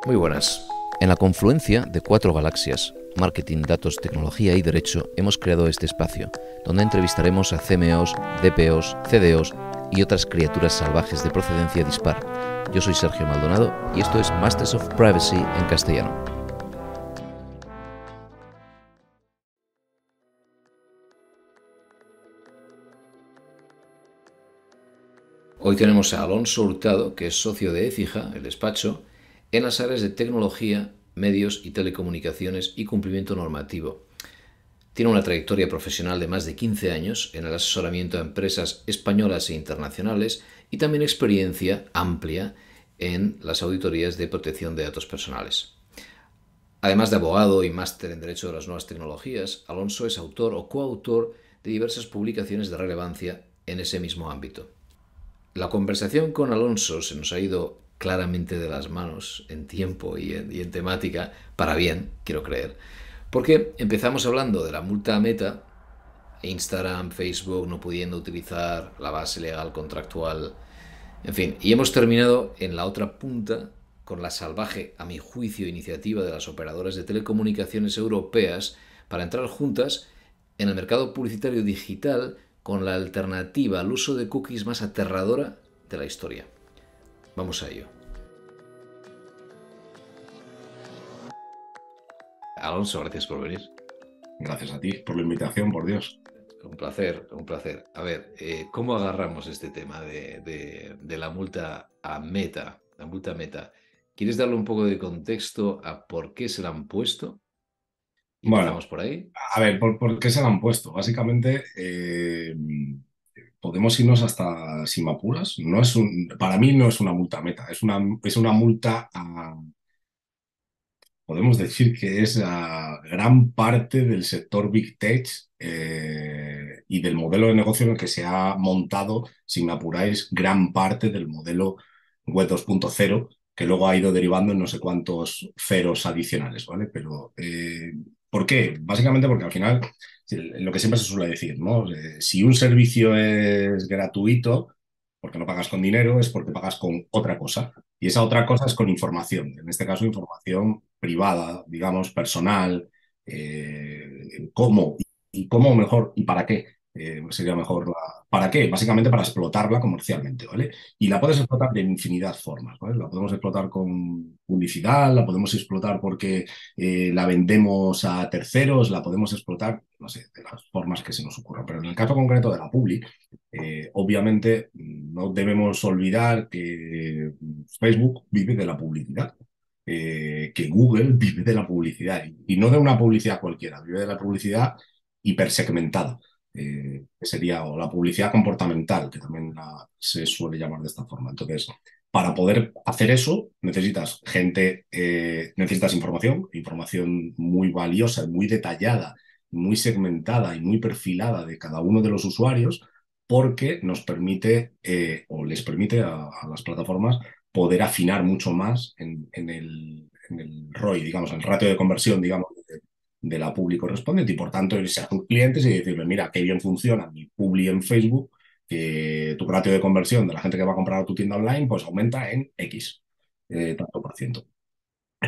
Muy buenas. En la confluencia de 4 galaxias, marketing, datos, tecnología y derecho, hemos creado este espacio, donde entrevistaremos a CMOs, DPOs, CDOs y otras criaturas salvajes de procedencia dispar. Yo soy Sergio Maldonado y esto es Masters of Privacy en castellano. Hoy tenemos a Alonso Hurtado, que es socio de Écija, el despacho, en las áreas de tecnología, medios y telecomunicaciones y cumplimiento normativo. Tiene una trayectoria profesional de más de 15 años en el asesoramiento a empresas españolas e internacionales y también experiencia amplia en las auditorías de protección de datos personales. Además de abogado y máster en Derecho de las Nuevas Tecnologías, Alonso es autor o coautor de diversas publicaciones de relevancia en ese mismo ámbito. La conversación con Alonso se nos ha ido claramente de las manos en tiempo y en temática, para bien, quiero creer, porque empezamos hablando de la multa a Meta, Instagram, Facebook no pudiendo utilizar la base legal contractual, en fin, y hemos terminado en la otra punta con la salvaje, a mi juicio, iniciativa de las operadoras de telecomunicaciones europeas para entrar juntas en el mercado publicitario digital con la alternativa al uso de cookies más aterradora de la historia. Vamos a ello. Alonso, gracias por venir. Gracias a ti por la invitación, por Dios. Un placer, un placer. A ver, ¿cómo agarramos este tema de la multa a Meta? La multa a Meta. ¿Quieres darle un poco de contexto a por qué se la han puesto? Y Bueno, empezamos por ahí. a ver, ¿por qué se la han puesto? Básicamente, podemos irnos hasta sin apuras. Para mí no es una multa Meta, es una multa podemos decir que es a gran parte del sector Big Tech y del modelo de negocio en el que se ha montado, si me apuráis, gran parte del modelo Web 2.0, que luego ha ido derivando en no sé cuántos ceros adicionales, ¿vale? Pero, ¿por qué? Básicamente porque al final, lo que siempre se suele decir, ¿no? Si un servicio es gratuito, porque no pagas con dinero, es porque pagas con otra cosa. Y esa otra cosa es con información, en este caso información privada, digamos, personal, cómo y cómo mejor y para qué. Sería mejor ¿para qué? Básicamente para explotarla comercialmente, ¿vale? Y la puedes explotar de infinidad de formas, ¿vale? La podemos explotar con publicidad, la podemos explotar porque la vendemos a terceros, la podemos explotar, no sé, de las formas que se nos ocurran. Pero en el caso concreto de la publi, obviamente no debemos olvidar que Facebook vive de la publicidad, que Google vive de la publicidad y no de una publicidad cualquiera, vive de la publicidad hipersegmentada, que sería o la publicidad comportamental, que también se suele llamar de esta forma. Entonces, para poder hacer eso, necesitas gente, necesitas información muy valiosa, muy detallada, muy segmentada y muy perfilada de cada uno de los usuarios, porque nos permite o les permite a las plataformas poder afinar mucho más en el ROI, digamos, en el ratio de conversión, digamos, de la publi correspondiente y por tanto irse a tus clientes y decirle, mira, qué bien funciona mi publi en Facebook, que tu ratio de conversión de la gente que va a comprar a tu tienda online pues aumenta en X, tanto por ciento.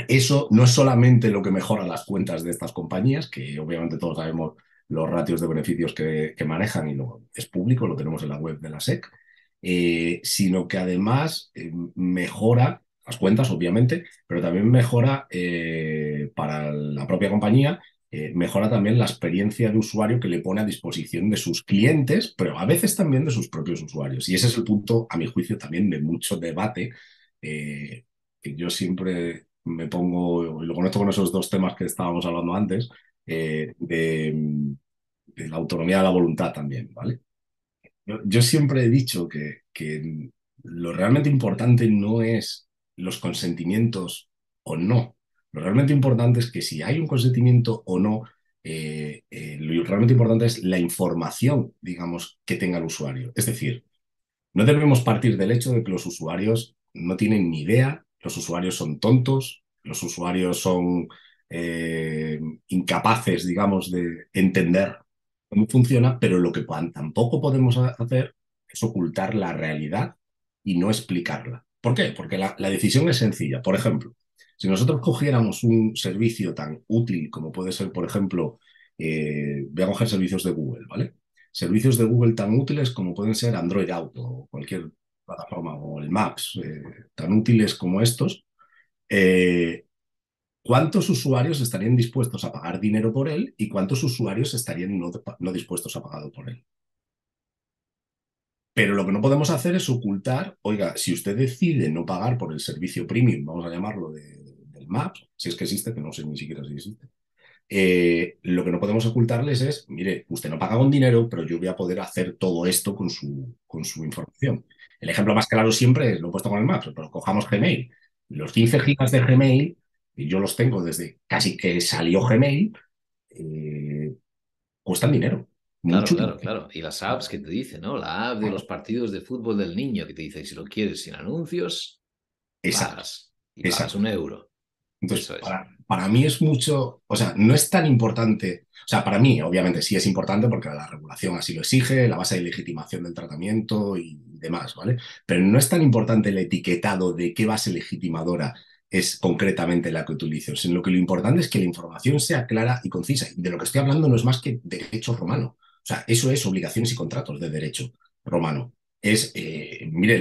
Eso no es solamente lo que mejora las cuentas de estas compañías, que obviamente todos sabemos los ratios de beneficios que manejan y es público, lo tenemos en la web de la SEC, sino que además mejora las cuentas, obviamente, pero también mejora para la propia compañía, mejora también la experiencia de usuario que le pone a disposición de sus clientes, pero a veces también de sus propios usuarios. Y ese es el punto, a mi juicio, también de mucho debate, que yo siempre me pongo, y lo conecto con esos dos temas que estábamos hablando antes, de la autonomía de la voluntad también, ¿vale? Yo siempre he dicho que lo realmente importante no es los consentimientos o no. Lo realmente importante es que si hay un consentimiento o no, lo realmente importante es la información, digamos, que tenga el usuario. Es decir, no debemos partir del hecho de que los usuarios no tienen ni idea, los usuarios son tontos, los usuarios son incapaces, digamos, de entender cómo funciona, pero lo que tampoco podemos hacer es ocultar la realidad y no explicarla. ¿Por qué? Porque la decisión es sencilla. Por ejemplo, Si nosotros cogiéramos un servicio tan útil como puede ser, por ejemplo, voy a coger servicios de Google, ¿vale? Servicios de Google tan útiles como pueden ser Android Auto o cualquier plataforma o el Maps, tan útiles como estos, eh, ¿cuántos usuarios estarían dispuestos a pagar dinero por él y cuántos usuarios estarían no dispuestos a pagar por él? Pero lo que no podemos hacer es ocultar, oiga, si usted decide no pagar por el servicio premium, vamos a llamarlo, del Maps, si es que existe, que no sé ni siquiera si existe, lo que no podemos ocultarles es, mire, usted no paga con dinero, pero yo voy a poder hacer todo esto con su información. El ejemplo más claro siempre es, lo he puesto con el Maps, pero cojamos Gmail. Los 15 gigas de Gmail, y yo los tengo desde casi que salió Gmail, eh, cuestan dinero, Claro, mucho claro, dinero. claro. Y las apps que te dicen, ¿no? La app de los partidos de fútbol del niño que te dice, si lo quieres sin anuncios, Exacto, pagas. Y pagas exacto. 1 euro. Entonces, Eso es. para mí es mucho, o sea, no es tan importante, o sea, para mí obviamente sí es importante porque la regulación así lo exige, la base de legitimación del tratamiento y demás, ¿vale? Pero no es tan importante el etiquetado de qué base legitimadora es concretamente la que utilizo, sino que lo importante es que la información sea clara y concisa. Y de lo que estoy hablando no es más que derecho romano. O sea, eso es obligaciones y contratos de derecho romano. Mire,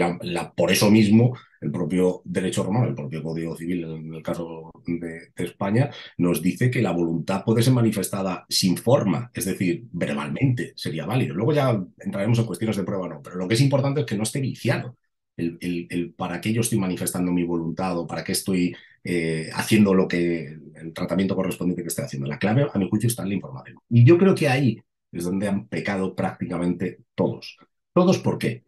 por eso mismo el propio derecho romano, el propio Código Civil, en el caso de España, nos dice que la voluntad puede ser manifestada sin forma, es decir, verbalmente sería válido. Luego ya entraremos en cuestiones de prueba o no, pero lo que es importante es que no esté viciado. El para qué yo estoy manifestando mi voluntad o para qué estoy haciendo lo que el tratamiento correspondiente que estoy haciendo. La clave, a mi juicio, está en la información. Y yo creo que ahí es donde han pecado prácticamente todos. ¿Todos por qué?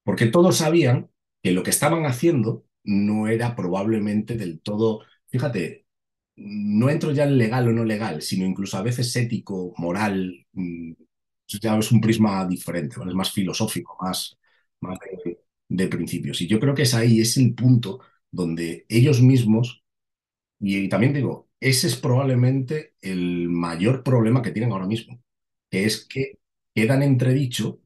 Porque todos sabían que lo que estaban haciendo no era probablemente del todo, fíjate, no entro ya en legal o no legal, sino incluso a veces ético, moral, ya es un prisma diferente, ¿vale? Es más filosófico, más de principios. Y yo creo que es ahí, es el punto donde ellos mismos, y también digo, ese es probablemente el mayor problema que tienen ahora mismo, que es que quedan entredicho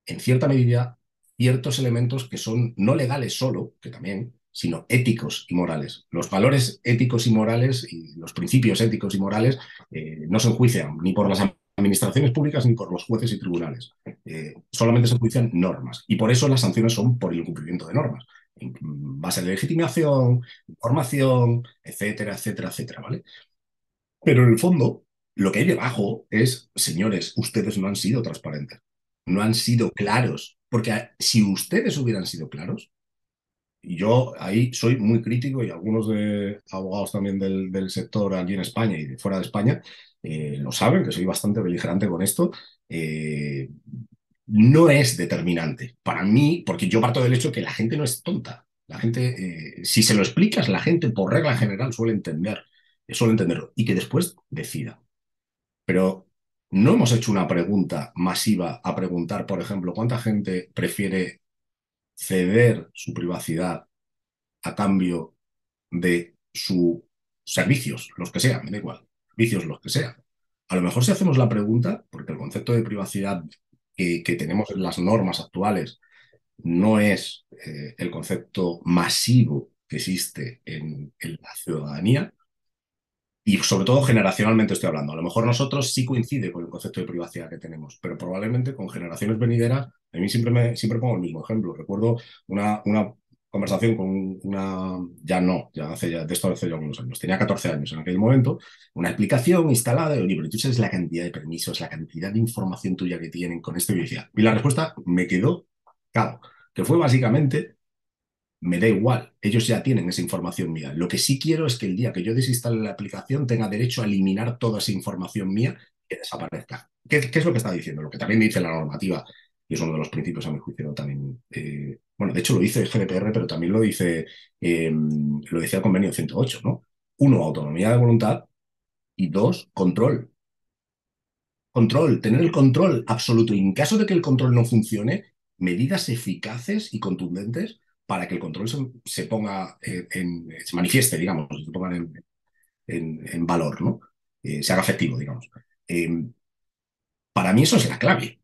en cierta medida, ciertos elementos que son no legales solo, que también, sino éticos y morales. Los valores éticos y morales y los principios éticos y morales no se enjuician ni por las administraciones públicas ni por los jueces y tribunales. Solamente se enjuician normas y por eso las sanciones son por el incumplimiento de normas. En base de legitimación, información, etcétera, etcétera, etcétera, ¿vale? Pero en el fondo, lo que hay debajo es, señores, ustedes no han sido transparentes, no han sido claros, porque si ustedes hubieran sido claros, y yo ahí soy muy crítico y algunos de abogados también del sector aquí en España y de fuera de España lo saben, que soy bastante beligerante con esto, eh, no es determinante para mí, porque yo parto del hecho que la gente no es tonta. La gente, si se lo explicas, la gente por regla general suele entenderlo y que después decida. Pero no hemos hecho una pregunta masiva a preguntar, por ejemplo, cuánta gente prefiere ceder su privacidad a cambio de sus servicios, los que sean, me da igual, servicios, los que sean. A lo mejor si hacemos la pregunta, porque el concepto de privacidad que tenemos en las normas actuales no es el concepto masivo que existe en la ciudadanía, y sobre todo generacionalmente estoy hablando. A lo mejor nosotros sí coincide con el concepto de privacidad que tenemos, pero probablemente con generaciones venideras, a mí siempre pongo el mismo ejemplo. Recuerdo una conversación con una, ya no, ya hace ya, de esto hace ya unos años, tenía 14 años en aquel momento, una explicación instalada de, oye, pero tú sabes la cantidad de permisos, la cantidad de información tuya que tienen con esto y decía, y la respuesta me quedó, claro, que fue básicamente me da igual, ellos ya tienen esa información mía. Lo que sí quiero es que el día que yo desinstale la aplicación tenga derecho a eliminar toda esa información mía que desaparezca. ¿Qué es lo que está diciendo? Lo que también dice la normativa, y es uno de los principios a mi juicio también. Bueno, de hecho lo dice el GDPR, pero también lo dice el convenio 108, ¿no? Uno, autonomía de voluntad y dos, control. Control, tener el control absoluto. Y en caso de que el control no funcione, medidas eficaces y contundentes para que el control se ponga se manifieste, digamos, se ponga en valor, ¿no? Se haga efectivo, digamos. Eh, para mí eso es la clave.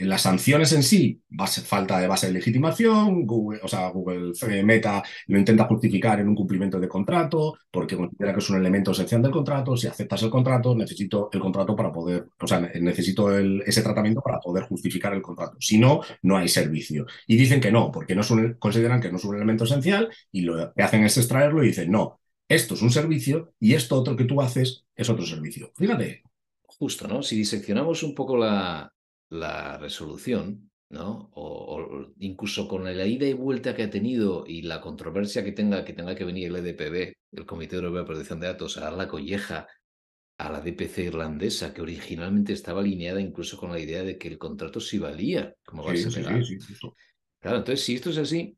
las sanciones en sí, falta de base de legitimación, Google, o sea, Google Meta lo intenta justificar en un cumplimiento de contrato, porque considera que es un elemento esencial del contrato. Si aceptas el contrato, necesito el contrato para poder, o sea, necesito ese tratamiento para poder justificar el contrato. Si no, no hay servicio. Y dicen que no, porque no consideran que no es un elemento esencial y lo que hacen es extraerlo y dicen, no, esto es un servicio y esto otro que tú haces es otro servicio. Fíjate. Justo, ¿no? Si diseccionamos un poco la resolución, ¿no? O incluso con la ida y vuelta que ha tenido y la controversia que tenga que venir el EDPB, el Comité Europeo de Protección de Datos, a dar la colleja a la DPC irlandesa, que originalmente estaba alineada incluso con la idea de que el contrato sí valía como Sí, base sí, sí, legal. sí, justo. Claro, entonces, si esto es así,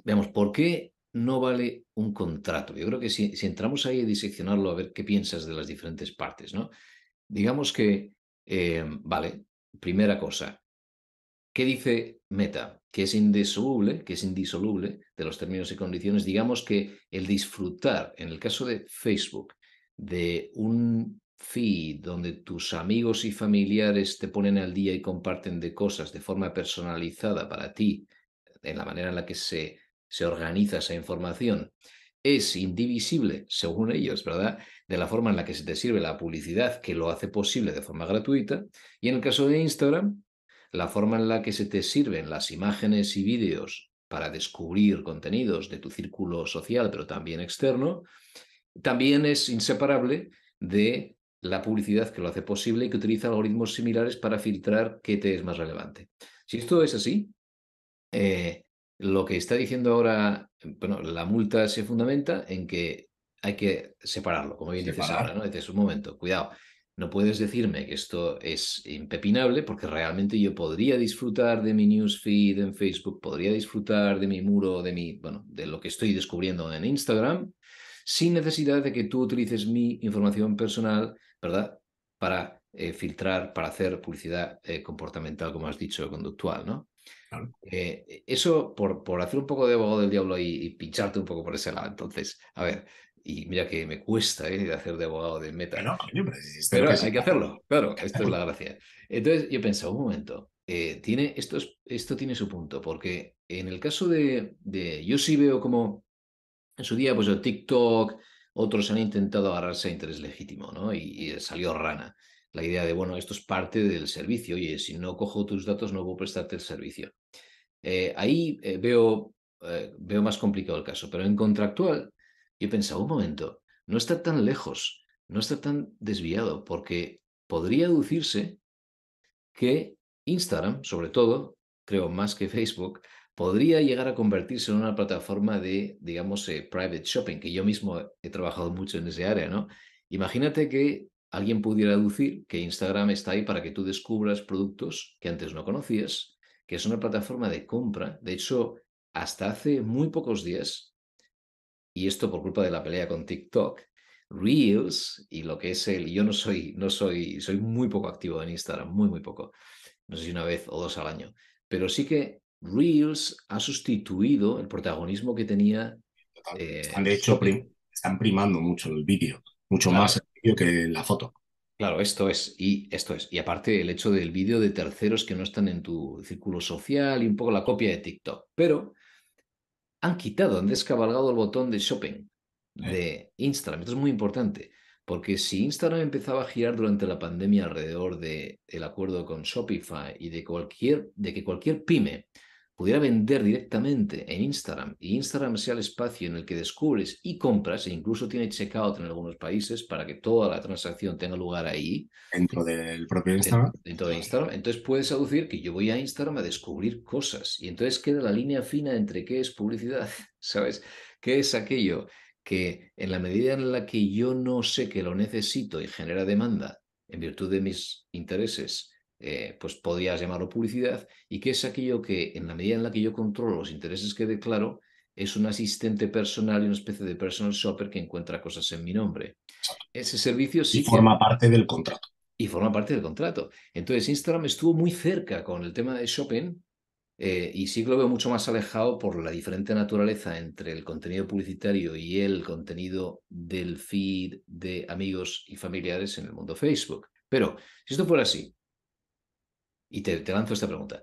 veamos, ¿por qué no vale un contrato? Yo creo que si entramos ahí a diseccionarlo, a ver qué piensas de las diferentes partes, ¿no? Digamos que, vale, primera cosa, ¿qué dice Meta? Que es indisoluble de los términos y condiciones. Digamos que el disfrutar, en el caso de Facebook, de un feed donde tus amigos y familiares te ponen al día y comparten de cosas de forma personalizada para ti, en la manera en la que se organiza esa información, es indivisible, según ellos, ¿verdad? De la forma en la que se te sirve la publicidad, que lo hace posible de forma gratuita. Y en el caso de Instagram, la forma en la que se te sirven las imágenes y vídeos para descubrir contenidos de tu círculo social, pero también externo, también es inseparable de la publicidad que lo hace posible y que utiliza algoritmos similares para filtrar qué te es más relevante. Si esto es así, eh, lo que está diciendo ahora, bueno, la multa se fundamenta en que hay que separarlo, como bien dices ahora, Separar. ¿no? Dices, un momento, cuidado, no puedes decirme que esto es impepinable porque realmente yo podría disfrutar de mi newsfeed en Facebook, podría disfrutar de mi muro, bueno, de lo que estoy descubriendo en Instagram, sin necesidad de que tú utilices mi información personal, ¿verdad? Para filtrar, para hacer publicidad comportamental, como has dicho, conductual, ¿no? Claro. Eso por hacer un poco de abogado del diablo y pincharte un poco por ese lado. Entonces, a ver, y mira que me cuesta hacer de abogado del Meta, Bueno, coño, pero es de lo pero que se hay que trata. hacerlo, claro, esto es la gracia. Entonces, yo pensaba, un momento, esto tiene su punto, porque en el caso yo sí veo como en su día, pues el TikTok, otros han intentado agarrarse a interés legítimo, ¿no? Y salió rana. La idea de, bueno, esto es parte del servicio. Oye, si no cojo tus datos, no puedo prestarte el servicio. Ahí veo más complicado el caso, pero en contractual yo pensaba, un momento, no está tan lejos, no está tan desviado, porque podría aducirse que Instagram, sobre todo, creo más que Facebook, podría llegar a convertirse en una plataforma de, digamos, private shopping, que yo mismo he trabajado mucho en ese área, ¿no? Imagínate que alguien pudiera deducir que Instagram está ahí para que tú descubras productos que antes no conocías, que es una plataforma de compra. De hecho, hasta hace muy pocos días, y esto por culpa de la pelea con TikTok, Reels y lo que es yo soy muy poco activo en Instagram, muy, muy poco. No sé si una vez o dos al año. Pero sí que Reels ha sustituido el protagonismo que tenía Están, de hecho, Shopping. están primando mucho el vídeo, mucho más el Claro, vídeo que la foto. claro, esto es. Y aparte el hecho del vídeo de terceros que no están en tu círculo social y un poco la copia de TikTok. Pero han descabalgado el botón de shopping ¿Eh? de Instagram. Esto es muy importante, porque si Instagram empezaba a girar durante la pandemia alrededor del acuerdo con Shopify y de que cualquier pyme pudiera vender directamente en Instagram y Instagram sea el espacio en el que descubres y compras, e incluso tiene checkout en algunos países para que toda la transacción tenga lugar ahí, Dentro del propio Instagram. dentro de Instagram, entonces puedes aducir que yo voy a Instagram a descubrir cosas y entonces queda la línea fina entre qué es publicidad, ¿sabes? ¿Qué es aquello que en la medida en la que yo no sé que lo necesito y genera demanda en virtud de mis intereses, pues podrías llamarlo publicidad, y qué es aquello que en la medida en la que yo controlo los intereses que declaro es un asistente personal y una especie de personal shopper que encuentra cosas en mi nombre? Ese servicio Y sí que forma parte del contrato. y forma parte del contrato. Entonces, Instagram estuvo muy cerca con el tema de shopping, y sí que lo veo mucho más alejado por la diferente naturaleza entre el contenido publicitario y el contenido del feed de amigos y familiares en el mundo Facebook. Pero, si esto fuera así, y te lanzo esta pregunta.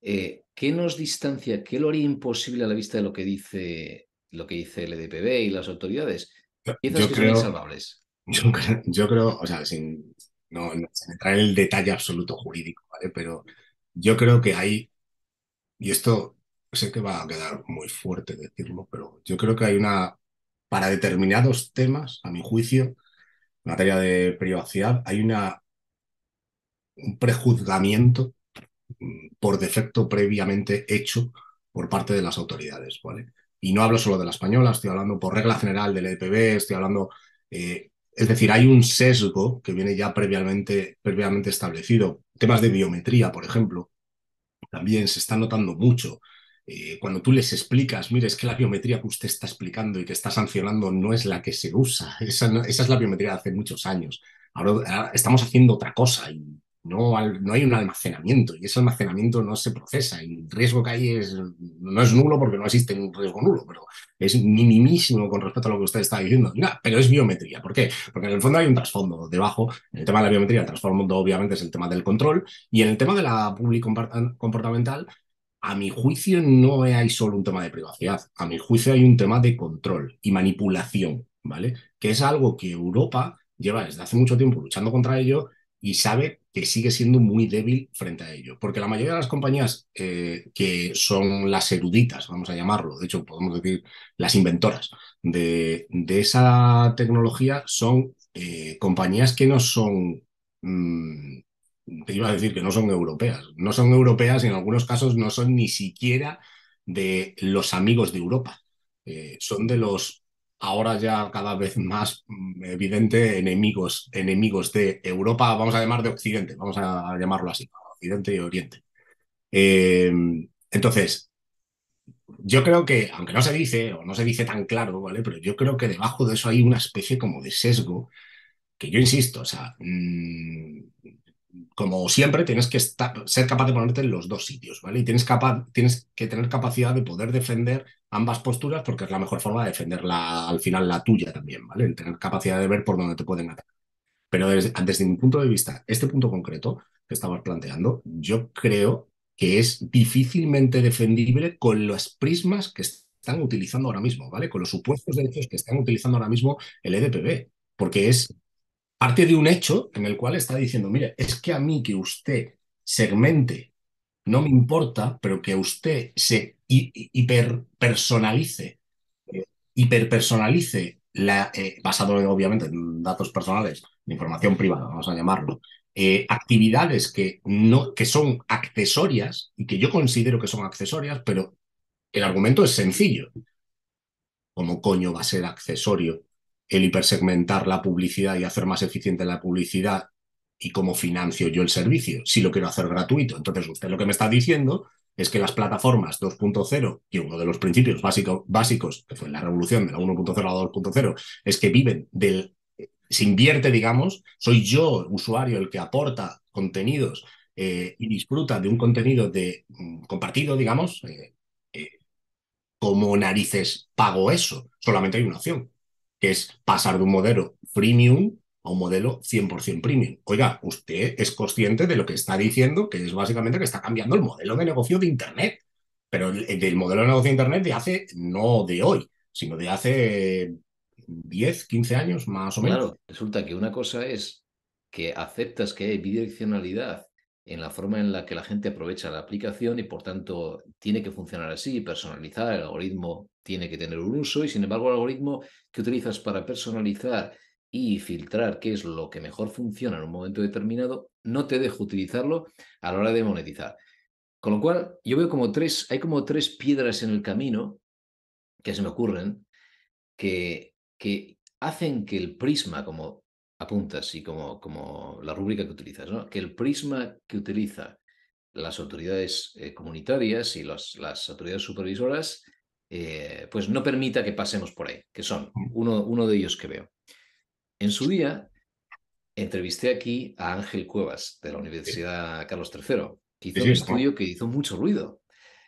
¿Qué nos distancia, qué lo haría imposible a la vista de lo que dice el EDPB y las autoridades? Piezas Yo que son creo, insalvables. yo creo, o sea, sin entrar en el detalle absoluto jurídico, ¿vale? Pero yo creo que hay, y esto sé que va a quedar muy fuerte decirlo, pero yo creo que hay para determinados temas, a mi juicio, en materia de privacidad, hay un prejuzgamiento por defecto previamente hecho por parte de las autoridades, ¿vale? Y no hablo solo de la española, estoy hablando por regla general del EDPB, estoy hablando, es decir, hay un sesgo que viene ya previamente establecido. Temas de biometría, por ejemplo, también se está notando mucho. Cuando tú les explicas, mire, es que la biometría que usted está explicando y que está sancionando no es la que se usa, esa es la biometría de hace muchos años. Ahora estamos haciendo otra cosa y no hay un almacenamiento y ese almacenamiento no se procesa y el riesgo que hay no es nulo porque no existe un riesgo nulo, pero es minimísimo con respecto a lo que usted está diciendo. No, pero es biometría. ¿Por qué? Porque en el fondo hay un trasfondo debajo. En el tema de la biometría, el trasfondo obviamente es el tema del control y en el tema de la public comportamental, a mi juicio no hay solo un tema de privacidad, a mi juicio hay un tema de control y manipulación, ¿vale? Que es algo que Europa lleva desde hace mucho tiempo luchando contra ello y sabe que sigue siendo muy débil frente a ello. Porque la mayoría de las compañías que son las eruditas, vamos a llamarlo, de hecho podemos decir las inventoras de esa tecnología, son compañías que no son mmm, te iba a decir que no son europeas. No son europeas y en algunos casos no son ni siquiera de los amigos de Europa. Son de los ahora ya cada vez más evidente enemigos de Europa, vamos a llamar de Occidente, vamos a llamarlo así, Occidente y Oriente. Eh, entonces, yo creo que, aunque no se dice o no se dice tan claro, ¿vale? Pero yo creo que debajo de eso hay una especie como de sesgo que yo insisto, o sea, como siempre, tienes que ser capaz de ponerte en los dos sitios, ¿vale? Y tienes que tener capacidad de poder defender ambas posturas porque es la mejor forma de defenderla al final la tuya también, ¿vale? El tener capacidad de ver por dónde te pueden atacar. Pero desde mi punto de vista, este punto concreto que estabas planteando, yo creo que es difícilmente defendible con los prismas que están utilizando ahora mismo, ¿vale? Con los supuestos derechos que están utilizando ahora mismo el EDPB, porque es parte de un hecho en el cual está diciendo, mire, es que a mí que usted segmente no me importa, pero que usted se hiperpersonalice, eh, hiperpersonalice, basado obviamente en datos personales, de información privada, vamos a llamarlo, actividades que son accesorias y que yo considero que son accesorias, pero el argumento es sencillo. ¿Cómo coño va a ser accesorio el hipersegmentar la publicidad y hacer más eficiente la publicidad y cómo financio yo el servicio si lo quiero hacer gratuito? Entonces, usted lo que me está diciendo es que las plataformas 2.0 y uno de los principios básicos, que fue la revolución de la 1.0 a la 2.0, es que viven se invierte, digamos, soy yo, usuario, el que aporta contenidos y disfruta de un contenido compartido, digamos, eh, ¿cómo narices pago eso? Solamente hay una opción, que es pasar de un modelo freemium a un modelo 100% premium. Oiga, usted es consciente de lo que está diciendo, que es básicamente que está cambiando el modelo de negocio de Internet, pero del modelo de negocio de Internet de hace, no de hoy, sino de hace 10, 15 años más o menos. Claro, resulta que una cosa es que aceptas que hay bidireccionalidad en la forma en la que la gente aprovecha la aplicación y por tanto tiene que funcionar así, personalizar, el algoritmo tiene que tener un uso y sin embargo el algoritmo que utilizas para personalizar y filtrar qué es lo que mejor funciona en un momento determinado no te deja utilizarlo a la hora de monetizar. Con lo cual, yo veo hay como tres piedras en el camino que se me ocurren que hacen que el prisma, como apuntas y como la rúbrica que utilizas, ¿no? Que el prisma que utiliza las autoridades comunitarias y las autoridades supervisoras, pues no permita que pasemos por ahí, que son uno de ellos que veo. En su día, entrevisté aquí a Ángel Cuevas, de la Sí, Universidad Carlos III, que sí, hizo un sí, no, estudio que hizo mucho ruido,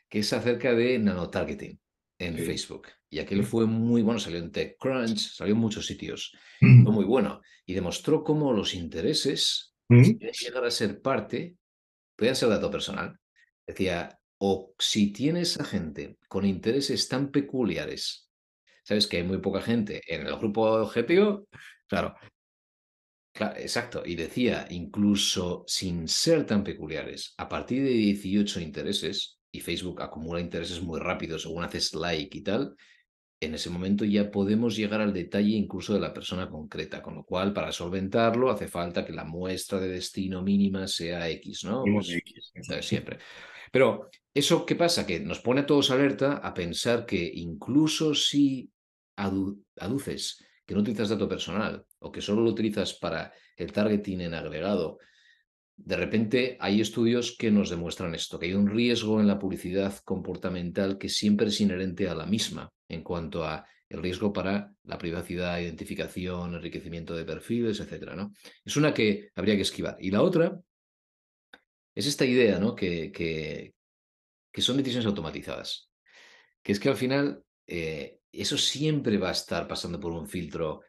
que es acerca de nanotargeting en sí. Facebook. Y aquel fue muy bueno, salió en TechCrunch, salió en muchos sitios. Fue muy bueno. Y demostró cómo los intereses Mm, pueden llegar a ser parte, podían ser dato personal. Decía, o si tienes a gente con intereses tan peculiares, sabes que hay muy poca gente en el grupo objetivo, claro, claro, exacto. Y decía, incluso sin ser tan peculiares, a partir de 18 intereses, y Facebook acumula intereses muy rápido según haces like y tal, en ese momento ya podemos llegar al detalle incluso de la persona concreta, con lo cual para solventarlo hace falta que la muestra de destino mínima sea X, ¿no? Mínimo de Pues X, eso es. siempre. Pero eso, ¿qué pasa? Que nos pone a todos alerta a pensar que incluso si aduces que no utilizas dato personal o que solo lo utilizas para el targeting en agregado, de repente hay estudios que nos demuestran esto, que hay un riesgo en la publicidad comportamental que siempre es inherente a la misma en cuanto a el riesgo para la privacidad, identificación, enriquecimiento de perfiles, etcétera, ¿no? Es una que habría que esquivar. Y la otra es esta idea, ¿no? Que son decisiones automatizadas. Que es que al final eso siempre va a estar pasando por un filtro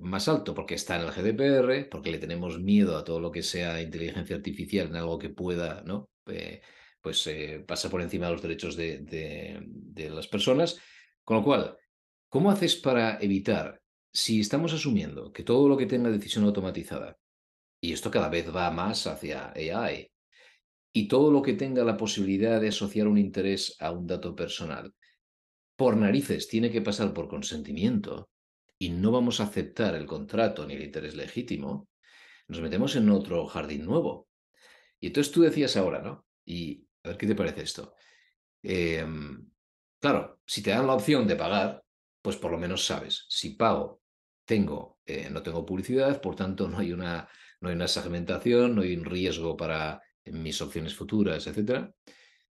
más alto, porque está en el GDPR, porque le tenemos miedo a todo lo que sea inteligencia artificial, en algo que pueda, ¿no? Pasar por encima de los derechos de las personas. Con lo cual, ¿cómo haces para evitar, si estamos asumiendo que todo lo que tenga decisión automatizada, y esto cada vez va más hacia AI, y todo lo que tenga la posibilidad de asociar un interés a un dato personal, por narices tiene que pasar por consentimiento y no vamos a aceptar el contrato ni el interés legítimo, nos metemos en otro jardín nuevo. Y entonces tú decías ahora, ¿no? Y a ver qué te parece esto. Eh, claro, si te dan la opción de pagar, pues por lo menos sabes, si pago, no tengo publicidad, por tanto no hay una segmentación, no hay un riesgo para mis opciones futuras, etcétera.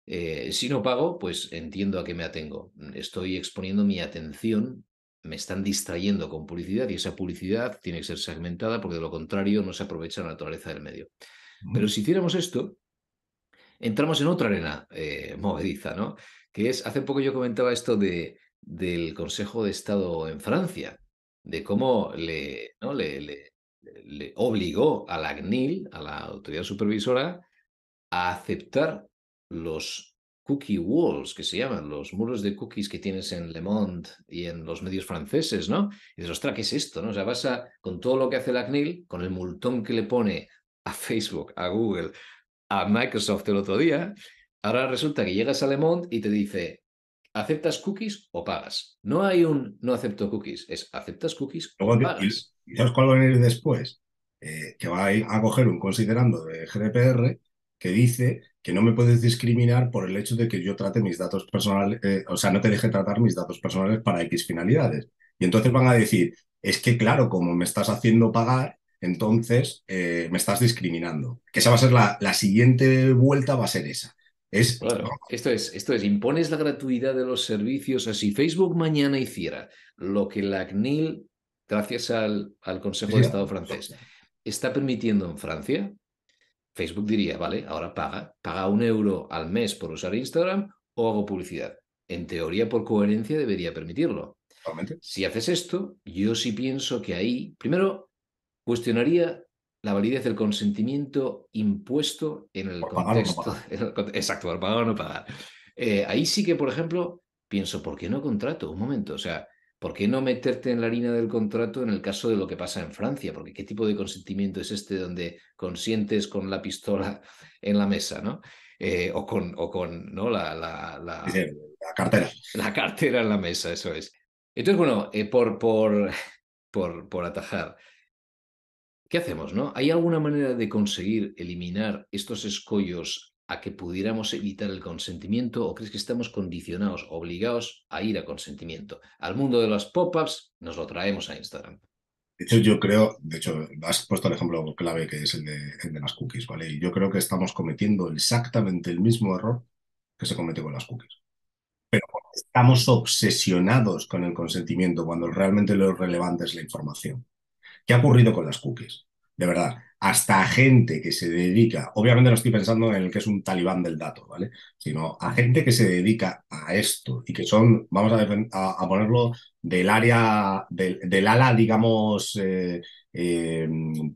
Si no pago, pues entiendo a qué me atengo. Estoy exponiendo mi atención, me están distrayendo con publicidad y esa publicidad tiene que ser segmentada porque de lo contrario no se aprovecha la naturaleza del medio. Pero Ujú. si hiciéramos esto, entramos en otra arena movediza, ¿no? Que es, hace poco yo comentaba esto del Consejo de Estado en Francia, de cómo ¿no? le obligó a la CNIL, a la autoridad supervisora, a aceptar los cookie walls, que se llaman, los muros de cookies que tienes en Le Monde y en los medios franceses, ¿no? Y dices, ostras, ¿qué es esto? ¿No? O sea, con todo lo que hace la CNIL, con el multón que le pone a Facebook, a Google, a Microsoft el otro día, ahora resulta que llegas a Le Monde y te dice, ¿aceptas cookies o pagas? No hay un no acepto cookies, es ¿aceptas cookies o Luego, pagas? y ¿sabes cuál va a venir después? Que va a, ir a coger un considerando de GDPR que dice que no me puedes discriminar por el hecho de que yo trate mis datos personales, o sea, no te deje tratar mis datos personales para X finalidades. Y entonces van a decir, es que claro, como me estás haciendo pagar, entonces me estás discriminando. Que esa va a ser la siguiente vuelta, va a ser esa. Es, Claro, esto es, impones la gratuidad de los servicios. O sea, si Facebook mañana hiciera lo que la CNIL, gracias al Consejo de Estado francés, está permitiendo en Francia, Facebook diría, vale, ahora paga 1 euro al mes por usar Instagram o hago publicidad. En teoría, por coherencia, debería permitirlo. totalmente. Si haces esto, yo sí pienso que ahí, primero, cuestionaría la validez del consentimiento impuesto en el Por pagar o no contexto, pagar. exacto, por pagar o no pagar. Ahí sí que, por ejemplo, pienso, ¿por qué no contrato? Un momento, o sea, ¿por qué no meterte en la harina del contrato en el caso de lo que pasa en Francia? Porque ¿qué tipo de consentimiento es este donde consientes con la pistola en la mesa, ¿no? O con ¿no? Dice, la cartera. la cartera en la mesa, eso es. Entonces, bueno, por atajar, ¿qué hacemos, no? ¿Hay alguna manera de conseguir eliminar estos escollos a que pudiéramos evitar el consentimiento o crees que estamos condicionados, obligados a ir a consentimiento? Al mundo de los pop-ups nos lo traemos a Instagram. De hecho, yo creo, de hecho, has puesto el ejemplo clave que es el de las cookies, ¿vale? Y yo creo que estamos cometiendo exactamente el mismo error que se comete con las cookies. Estamos obsesionados con el consentimiento cuando realmente lo relevante es la información. ¿Qué ha ocurrido con las cookies? De verdad, hasta gente que se dedica, obviamente no estoy pensando en el que es un talibán del dato, ¿vale? Sino a gente que se dedica a esto y que son, vamos a ponerlo, del área, del ala, digamos, eh,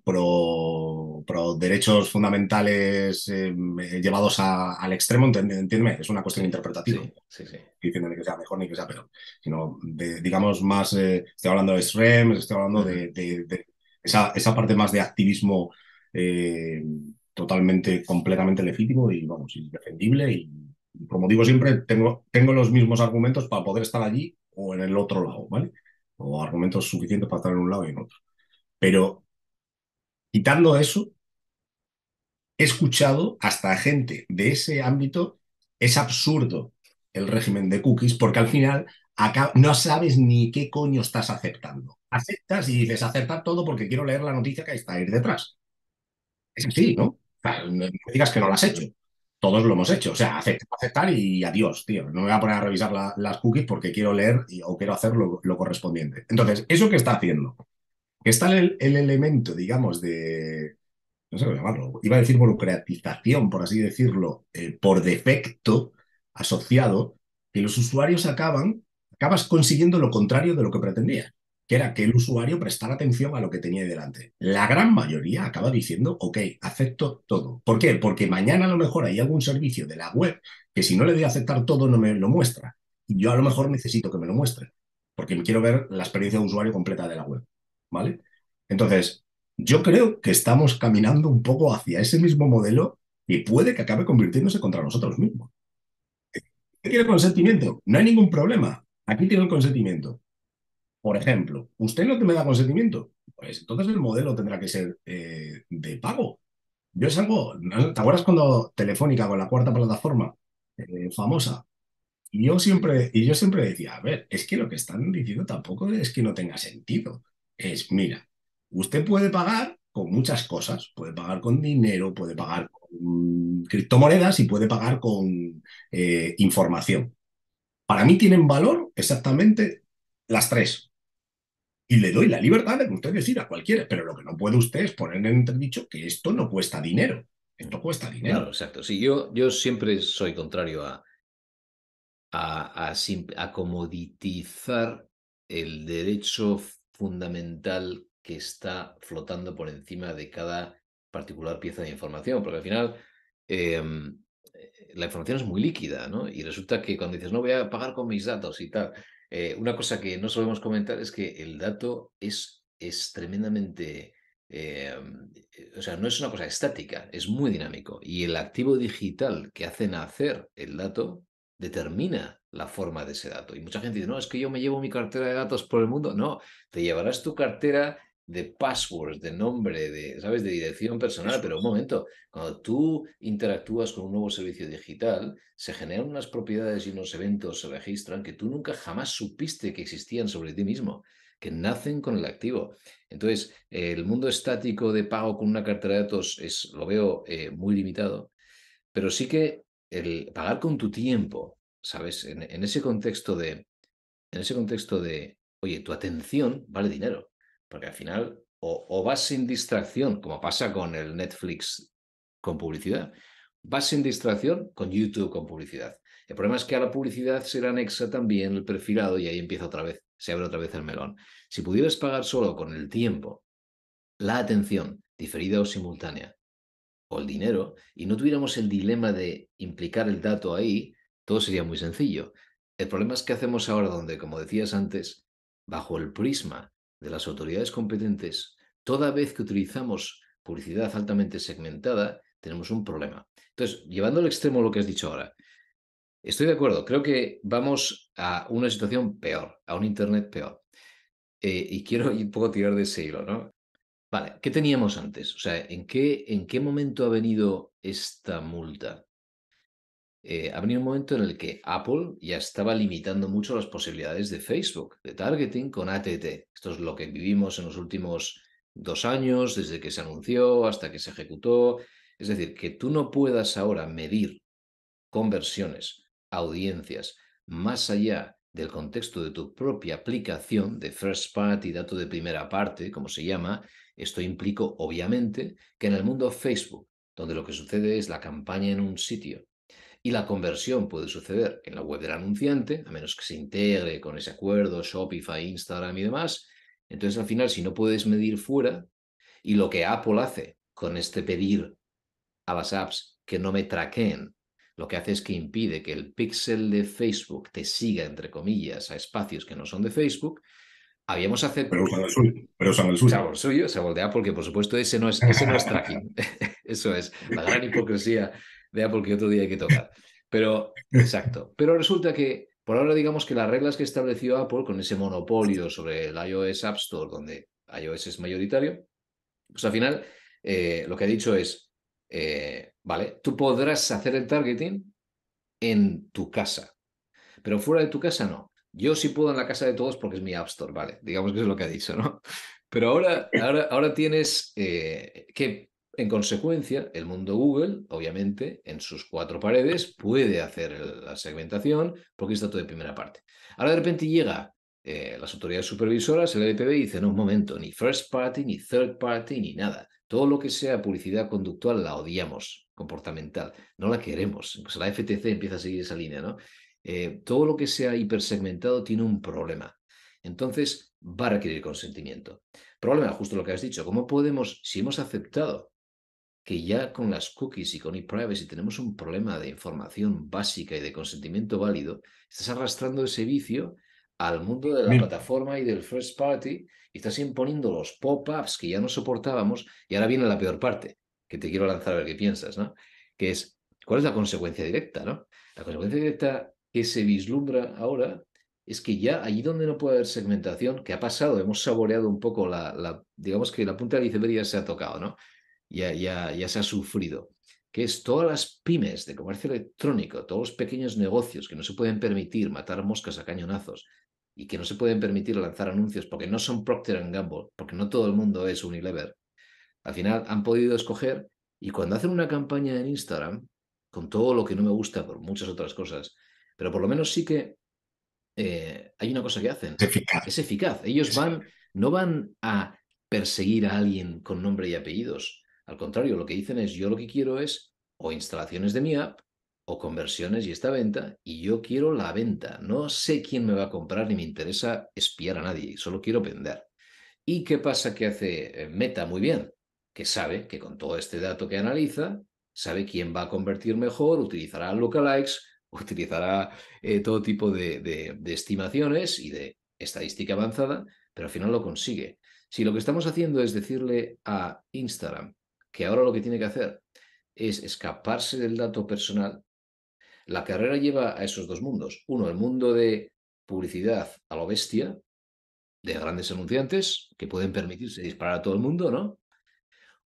pro derechos fundamentales llevados al extremo, entiéndeme, es una cuestión Sí, interpretativa. sí, sí, sí. Diciendo ni que sea mejor ni que sea peor, sino digamos más, estoy hablando de SREM, estoy hablando Ujú. de esa parte más de activismo totalmente, completamente legítimo y, vamos, indefendible y como digo siempre, tengo los mismos argumentos para poder estar allí o en el otro lado, ¿vale? O argumentos suficientes para estar en un lado y en otro. Pero quitando eso, he escuchado hasta gente de ese ámbito, es absurdo el régimen de cookies porque al final no sabes ni qué coño estás aceptando. Aceptas y dices aceptar todo porque quiero leer la noticia que está ahí detrás. Es así, ¿no? O sea, no digas que no lo has hecho. Todos lo hemos hecho. O sea, aceptar y adiós, tío. No me voy a poner a revisar las cookies porque quiero leer o quiero hacer lo correspondiente. Entonces, ¿eso qué está haciendo? Que está el elemento, digamos, de no sé cómo llamarlo, iba a decir burocratización, por así decirlo, por defecto asociado, que los usuarios acabas consiguiendo lo contrario de lo que pretendía, que era que el usuario prestara atención a lo que tenía ahí delante. La gran mayoría acaba diciendo, ok, acepto todo. ¿Por qué? Porque mañana a lo mejor hay algún servicio de la web que si no le doy a aceptar todo no me lo muestra. Y yo a lo mejor necesito que me lo muestre, porque quiero ver la experiencia de usuario completa de la web. ¿Vale? Entonces, yo creo que estamos caminando un poco hacia ese mismo modelo y puede que acabe convirtiéndose contra nosotros mismos. ¿Qué tiene el consentimiento? No hay ningún problema. Aquí tiene el consentimiento. Por ejemplo, ¿usted no me da consentimiento? Pues entonces el modelo tendrá que ser de pago. Yo es algo, ¿no? ¿Te acuerdas cuando Telefónica con la cuarta plataforma famosa? Y yo siempre decía, a ver, es que lo que están diciendo tampoco es que no tenga sentido. Es, mira, usted puede pagar con muchas cosas. Puede pagar con dinero, puede pagar con criptomonedas y puede pagar con información. Para mí tienen valor exactamente las tres. Y le doy la libertad de que usted decida cualquiera. Pero lo que no puede usted es poner en entredicho que esto no cuesta dinero. Esto cuesta Claro, dinero. exacto. Sí, yo siempre soy contrario a comoditizar el derecho fundamental que está flotando por encima de cada particular pieza de información, porque al final la información es muy líquida, ¿no? Y resulta que cuando dices, no voy a pagar con mis datos y tal, una cosa que no solemos comentar es que el dato es tremendamente... o sea, no es una cosa estática, es muy dinámico. Y el activo digital que hace nacer el dato determina la forma de ese dato. Y mucha gente dice, no, es que yo me llevo mi cartera de datos por el mundo. No, te llevarás tu cartera de passwords, de nombre, de, ¿sabes?, de dirección personal. Eso Pero un es. momento, cuando tú interactúas con un nuevo servicio digital, se generan unas propiedades y unos eventos se registran que tú nunca jamás supiste que existían sobre ti mismo, que nacen con el activo. Entonces, el mundo estático de pago con una cartera de datos lo veo muy limitado, pero sí que el pagar con tu tiempo, ¿sabes? En ese contexto de, oye, tu atención vale dinero, porque al final o vas sin distracción, como pasa con el Netflix con publicidad, vas sin distracción con YouTube con publicidad. El problema es que a la publicidad se le anexa también el perfilado y ahí empieza otra vez, se abre otra vez el melón. Si pudieras pagar solo con el tiempo, la atención, diferida o simultánea, o el dinero, y no tuviéramos el dilema de implicar el dato ahí, todo sería muy sencillo. El problema es que hacemos ahora donde, como decías antes, bajo el prisma de las autoridades competentes, toda vez que utilizamos publicidad altamente segmentada, tenemos un problema. Entonces, llevando al extremo lo que has dicho ahora, estoy de acuerdo, creo que vamos a una situación peor, a un Internet peor. Y quiero un poco tirar de ese hilo, ¿no? Vale, ¿qué teníamos antes? O sea, ¿en qué momento ha venido esta multa? Ha venido un momento en el que Apple ya estaba limitando mucho las posibilidades de Facebook, de targeting con ATT. Esto es lo que vivimos en los últimos 2 años, desde que se anunció hasta que se ejecutó. Es decir, que tú no puedas ahora medir conversiones, audiencias, más allá del contexto de tu propia aplicación de first party, dato de primera parte, como se llama, esto implica obviamente que en el mundo Facebook, donde lo que sucede es la campaña en un sitio y la conversión puede suceder en la web del anunciante, a menos que se integre con ese acuerdo, Shopify, Instagram y demás. Entonces, al final, si no puedes medir fuera, y lo que Apple hace con este pedir a las apps que no me traqueen, lo que hace es que impide que el píxel de Facebook te siga, entre comillas, a espacios que no son de Facebook, habíamos aceptado. Pero usan el suyo, pero usan el suyo. Salvo el suyo, salvo el de Apple, que por supuesto ese no es tracking. Eso es la gran hipocresía de Apple que otro día hay que tocar. Pero, exacto. Pero resulta que, por ahora, digamos que las reglas que estableció Apple con ese monopolio sobre el iOS App Store, donde iOS es mayoritario, pues al final lo que ha dicho es, vale, tú podrás hacer el targeting en tu casa, pero fuera de tu casa no. Yo sí puedo en la casa de todos porque es mi App Store, vale. Digamos que es lo que ha dicho, ¿no? Pero ahora tienes que, en consecuencia, el mundo Google, obviamente, en sus cuatro paredes, puede hacer la segmentación porque es dato de primera parte. Ahora de repente llega las autoridades supervisoras, el LPB, y dice, no, un momento, ni first party, ni third party, ni nada. Todo lo que sea publicidad conductual la odiamos, comportamental, no la queremos. Pues la FTC empieza a seguir esa línea, ¿no? Todo lo que sea hipersegmentado tiene un problema. Entonces va a requerir consentimiento. Problema, justo lo que has dicho. ¿Cómo podemos, si hemos aceptado que ya con las cookies y con ePrivacy tenemos un problema de información básica y de consentimiento válido, estás arrastrando ese vicio al mundo de la Mira, plataforma y del first party y estás imponiendo los pop-ups que ya no soportábamos y ahora viene la peor parte, que te quiero lanzar a ver qué piensas, ¿no? Que es, ¿cuál es la consecuencia directa, ¿no? La consecuencia directa que se vislumbra ahora es que ya allí donde no puede haber segmentación, que ha pasado, hemos saboreado un poco digamos que la punta del iceberg ya se ha tocado, ¿no? Ya se ha sufrido, que es todas las pymes de comercio electrónico, todos los pequeños negocios que no se pueden permitir matar moscas a cañonazos y que no se pueden permitir lanzar anuncios porque no son Procter Gamble, porque no todo el mundo es Unilever, al final han podido escoger y cuando hacen una campaña en Instagram, con todo lo que no me gusta por muchas otras cosas, pero por lo menos sí que hay una cosa que hacen, es eficaz. es eficaz. Ellos no van a perseguir a alguien con nombre y apellidos. Al contrario, lo que dicen es, yo lo que quiero es o instalaciones de mi app o conversiones y esta venta, y yo quiero la venta. No sé quién me va a comprar ni me interesa espiar a nadie, solo quiero vender. ¿Y qué pasa que hace Meta muy bien? Que sabe que con todo este dato que analiza, sabe quién va a convertir mejor, utilizará lookalikes, utilizará todo tipo de estimaciones y de estadística avanzada, pero al final lo consigue. Si lo que estamos haciendo es decirle a Instagram que ahora lo que tiene que hacer es escaparse del dato personal, la carrera lleva a esos dos mundos. Uno, el mundo de publicidad a lo bestia, de grandes anunciantes que pueden permitirse disparar a todo el mundo, ¿no?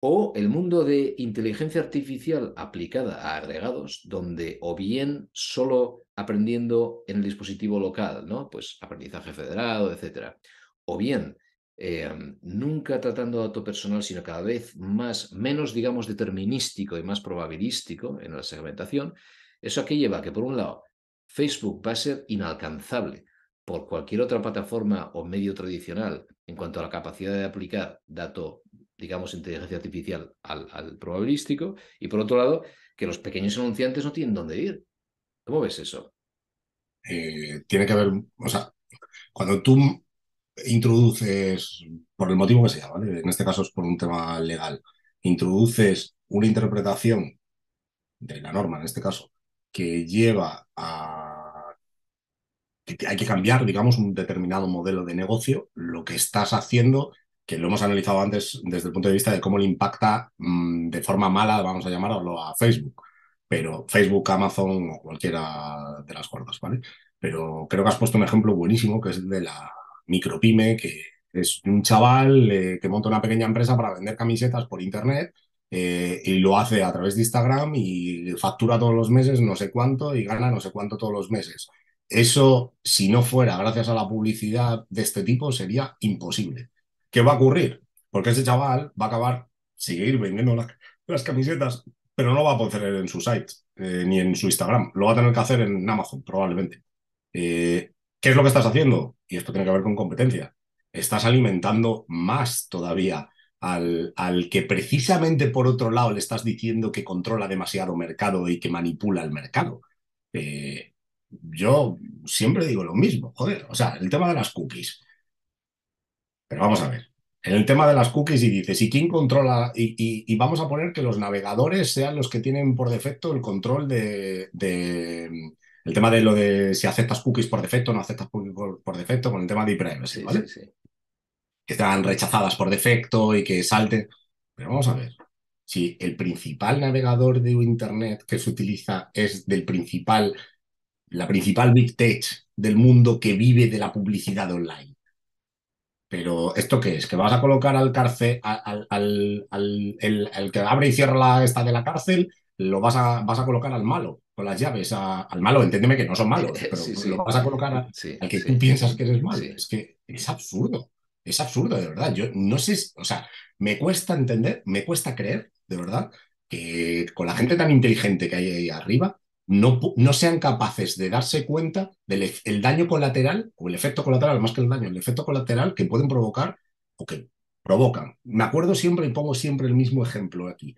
O el mundo de inteligencia artificial aplicada a agregados, donde o bien solo aprendiendo en el dispositivo local, ¿no? Pues aprendizaje federado, etcétera. O bien eh, nunca tratando dato personal, sino cada vez más, menos, digamos, determinístico y más probabilístico en la segmentación. ¿Eso a qué lleva? Que por un lado, Facebook va a ser inalcanzable por cualquier otra plataforma o medio tradicional en cuanto a la capacidad de aplicar dato, digamos, inteligencia artificial al probabilístico, y por otro lado, que los pequeños anunciantes no tienen dónde ir. ¿Cómo ves eso? Tiene que haber, o sea, cuando tú introduces, por el motivo que sea, ¿vale? En este caso es por un tema legal, introduces una interpretación de la norma, en este caso, que lleva a que hay que cambiar, digamos, un determinado modelo de negocio, lo que estás haciendo, que lo hemos analizado antes desde el punto de vista de cómo le impacta de forma mala, vamos a llamarlo, a Facebook, pero Facebook, Amazon o cualquiera de las cuerdas, ¿vale? Pero creo que has puesto un ejemplo buenísimo, que es el de la micropyme, que es un chaval que monta una pequeña empresa para vender camisetas por internet y lo hace a través de Instagram y factura todos los meses no sé cuánto y gana no sé cuánto todos los meses. Eso, si no fuera gracias a la publicidad de este tipo, sería imposible. ¿Qué va a ocurrir? Porque ese chaval va a acabar, seguir vendiendo las camisetas, pero no lo va a poder hacer en su site ni en su Instagram. Lo va a tener que hacer en Amazon, probablemente. ¿Qué es lo que estás haciendo? Y esto tiene que ver con competencia. Estás alimentando más todavía al que precisamente por otro lado le estás diciendo que controla demasiado mercado y que manipula el mercado. Yo siempre digo lo mismo, joder, o sea, el tema de las cookies. Pero vamos a ver, en el tema de las cookies y dices, ¿y quién controla? Y vamos a poner que los navegadores sean los que tienen por defecto el control el tema de lo de si aceptas cookies por defecto o no aceptas cookies por defecto con el tema de privacy, Sí, sí, ¿vale? sí. Que están rechazadas por defecto y que salten. Pero vamos a ver, si el principal navegador de Internet que se utiliza es la principal big tech del mundo que vive de la publicidad online. Pero ¿esto qué es? ¿Que vas a colocar al cárcel, el que abre y cierra esta de la cárcel, vas a colocar al malo con las llaves? Al malo, entiéndeme que no son malos, pero Sí, lo sí, vas a colocar sí, al que tú sí, piensas que eres malo. sí. Es absurdo, de verdad. Yo no sé, o sea, me cuesta entender, me cuesta creer, de verdad, que con la gente tan inteligente que hay ahí arriba, no sean capaces de darse cuenta del el daño colateral, o el efecto colateral, más que el daño, el efecto colateral que pueden provocar o que provocan. Me acuerdo siempre y pongo siempre el mismo ejemplo aquí.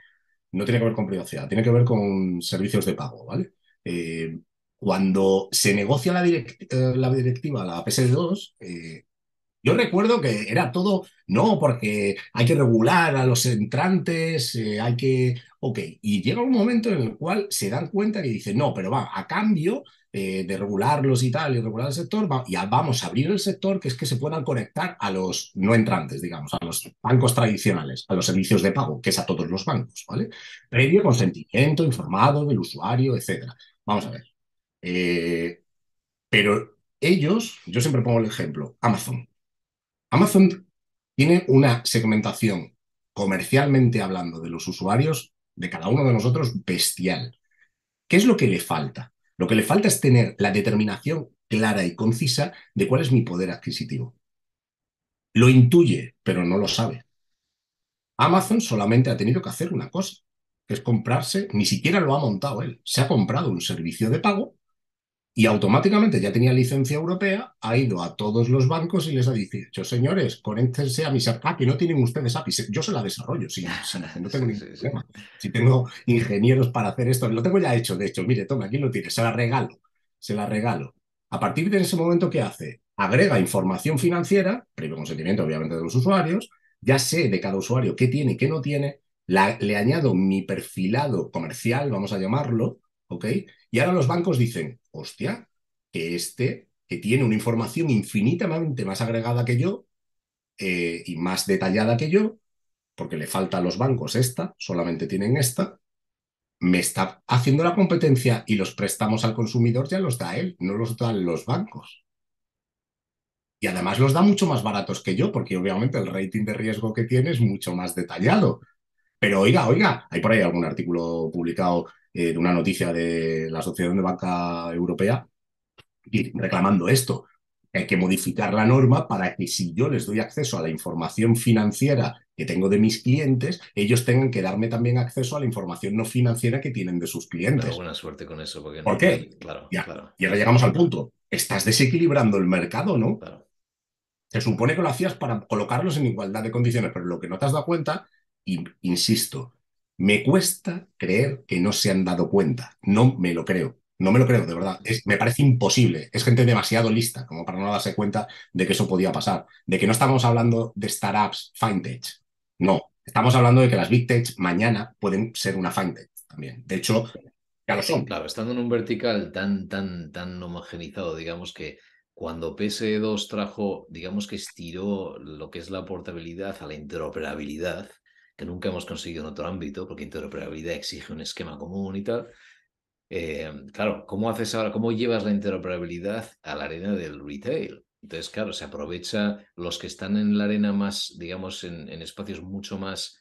No tiene que ver con privacidad, tiene que ver con servicios de pago, ¿vale? Eh, Cuando se negocia la directiva, la PSD2, yo recuerdo que era todo, no, porque hay que regular a los entrantes, hay que, ok, y llega un momento en el cual se dan cuenta que dicen, no, pero va, a cambio de regularlos y tal, y regular el sector, ya vamos a abrir el sector que es que se puedan conectar a los no entrantes, digamos, a los bancos tradicionales, a los servicios de pago, que es a todos los bancos, ¿vale? Previo consentimiento informado del usuario, etcétera. Vamos a ver. Eh, pero ellos, yo siempre pongo el ejemplo, Amazon. Amazon tiene una segmentación comercialmente hablando de los usuarios de cada uno de nosotros bestial. ¿Qué es lo que le falta? Lo que le falta es tener la determinación clara y concisa de cuál es mi poder adquisitivo. Lo intuye, pero no lo sabe. Amazon solamente ha tenido que hacer una cosa, que es comprarse, ni siquiera lo ha montado él, se ha comprado un servicio de pago y automáticamente ya tenía licencia europea, ha ido a todos los bancos y les ha dicho, señores, conéctense a mi SAP. Ah, que no tienen ustedes API. Yo se la desarrollo, sí, no tengo Sí, ningún sí, sí. problema. Si tengo ingenieros para hacer esto, lo tengo ya hecho, de hecho, mire, toma, aquí lo tiene, se la regalo, se la regalo. A partir de ese momento, ¿qué hace? Agrega información financiera, previo consentimiento, obviamente, de los usuarios, ya sé de cada usuario qué tiene y qué no tiene, le añado mi perfilado comercial, vamos a llamarlo, ¿ok? Y ahora los bancos dicen, hostia, que que tiene una información infinitamente más agregada que yo y más detallada que yo, porque le falta a los bancos esta, solamente tienen esta, me está haciendo la competencia y los préstamos al consumidor ya los da él, no los dan los bancos. Y además los da mucho más baratos que yo, porque obviamente el rating de riesgo que tiene es mucho más detallado. Pero oiga, hay por ahí algún artículo publicado de una noticia de la Asociación de Banca Europea y reclamando esto. Hay que modificar la norma para que si yo les doy acceso a la información financiera que tengo de mis clientes, ellos tengan que darme también acceso a la información no financiera que tienen de sus Claro, clientes. buena suerte con eso, porque ¿Por qué? claro, Ya. claro, Y ahora llegamos al punto. Estás desequilibrando el mercado, ¿no? claro. Se supone que lo hacías para colocarlos en igualdad de condiciones, pero lo que no te has dado cuenta, y insisto, me cuesta creer que no se han dado cuenta. No me lo creo. No me lo creo, de verdad. Me parece imposible. Es gente demasiado lista como para no darse cuenta de que eso podía pasar. De que no estamos hablando de startups fintech. No. Estamos hablando de que las big tech mañana pueden ser una fintech también. De hecho, ya lo son. Claro, estando en un vertical tan homogenizado, digamos que cuando PS2 trajo, digamos que estiró lo que es la portabilidad a la interoperabilidad, que nunca hemos conseguido en otro ámbito, porque interoperabilidad exige un esquema común y tal. Claro, ¿cómo haces ahora? ¿Cómo llevas la interoperabilidad a la arena del retail? Entonces, claro, se aprovecha los que están en la arena más, digamos, en espacios mucho más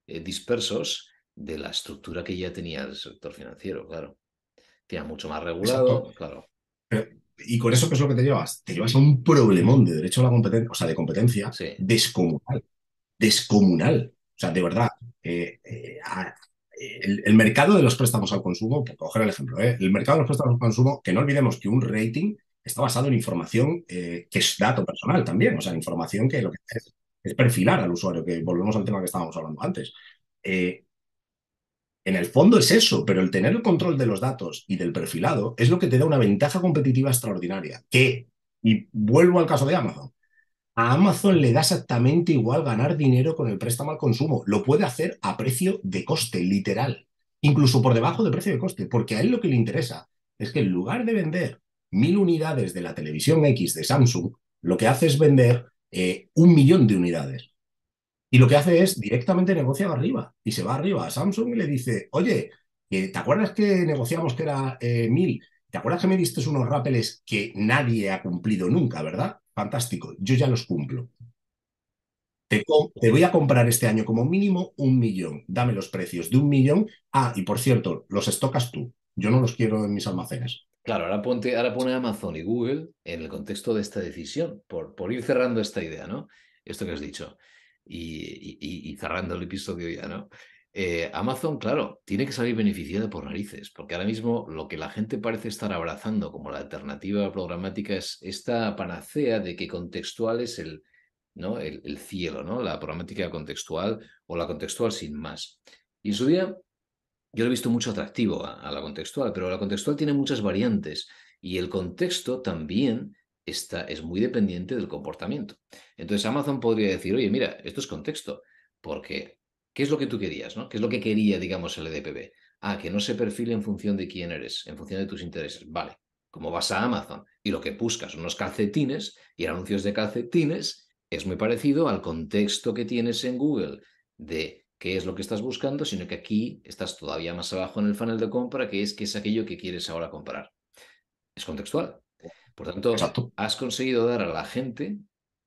dispersos de la estructura que ya tenía el sector financiero, claro. Tiene mucho más Exacto. regulado, claro. Y con eso, ¿qué es lo que te llevas? Te llevas a un problemón de derecho a la competencia, o sea, de competencia Sí, descomunal. Descomunal. O sea, de verdad. eh, eh, a- el mercado de los préstamos al consumo, por coger el ejemplo, el mercado de los préstamos al consumo, que no olvidemos que un rating está basado en información que es dato personal también, o sea, información que lo que es perfilar al usuario, que volvemos al tema que estábamos hablando antes. Eh, en el fondo es eso, pero el tener el control de los datos y del perfilado es lo que te da una ventaja competitiva extraordinaria. Y vuelvo al caso de Amazon, a Amazon le da exactamente igual ganar dinero con el préstamo al consumo. Lo puede hacer a precio de coste, literal. Incluso por debajo de precio de coste, porque a él lo que le interesa es que en lugar de vender 1.000 unidades de la televisión X de Samsung, lo que hace es vender 1 millón de unidades. Y lo que hace es directamente negocia arriba. Y se va arriba a Samsung y le dice, oye, ¿te acuerdas que negociamos que era 1.000? ¿Te acuerdas que me diste unos rápeles que nadie ha cumplido nunca, verdad? Fantástico, yo ya los cumplo. Te voy a comprar este año como mínimo 1 millón. Dame los precios de 1 millón. Ah, y por cierto, los estocas tú. Yo no los quiero en mis almacenes. Claro, ahora pone Amazon y Google en el contexto de esta decisión, por ir cerrando esta idea, ¿no? Esto que has dicho. Y cerrando el episodio ya, ¿no? Amazon, claro, tiene que salir beneficiada por narices, porque ahora mismo lo que la gente parece estar abrazando como la alternativa programática es esta panacea de que contextual es ¿no? El cielo, ¿no? La programática contextual o la contextual sin más. Y en su día yo le he visto mucho atractivo a la contextual, pero la contextual tiene muchas variantes y el contexto también es muy dependiente del comportamiento. Entonces Amazon podría decir, oye, mira, esto es contexto, porque ¿qué es lo que tú querías, no? ¿Qué es lo que quería, digamos, el EDPB? Ah, que no se perfile en función de quién eres, en función de tus intereses. Vale, como vas a Amazon y lo que buscas son unos calcetines y anuncios de calcetines, es muy parecido al contexto que tienes en Google de qué es lo que estás buscando, sino que aquí estás todavía más abajo en el funnel de compra, que es aquello que quieres ahora comprar. Es contextual. Por tanto, Exacto. has conseguido dar a la gente,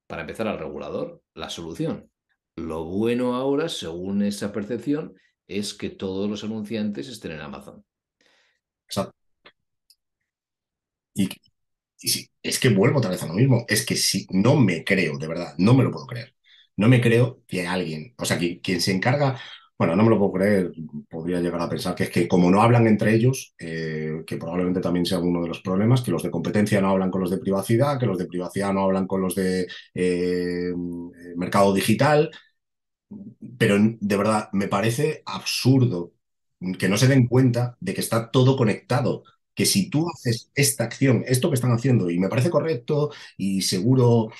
para empezar al regulador, la solución. Lo bueno ahora, según esa percepción, es que todos los anunciantes estén en Amazon. Exacto. Y, y sí, es que vuelvo otra vez a lo mismo. Es que sí, no me creo, de verdad, no me lo puedo creer. No me creo que alguien, o sea, que quien se encarga, bueno, no me lo puedo creer, podría llegar a pensar que es que como no hablan entre ellos, que probablemente también sea uno de los problemas, que los de competencia no hablan con los de privacidad, que los de privacidad no hablan con los de mercado digital, pero de verdad me parece absurdo que no se den cuenta de que está todo conectado. Que si tú haces esta acción, esto que están haciendo, y me parece correcto, y seguro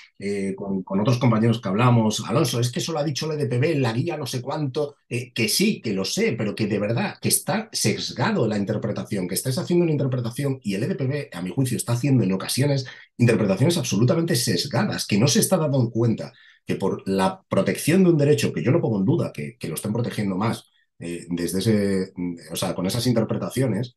con otros compañeros que hablamos, Alonso, es que eso lo ha dicho el EDPB en la guía no sé cuánto, que sí, que lo sé, pero que de verdad, que está sesgado la interpretación, que estés haciendo una interpretación y el EDPB, a mi juicio, está haciendo en ocasiones interpretaciones absolutamente sesgadas, que no se está dando cuenta que por la protección de un derecho, que yo no pongo en duda que lo estén protegiendo más desde o sea, con esas interpretaciones,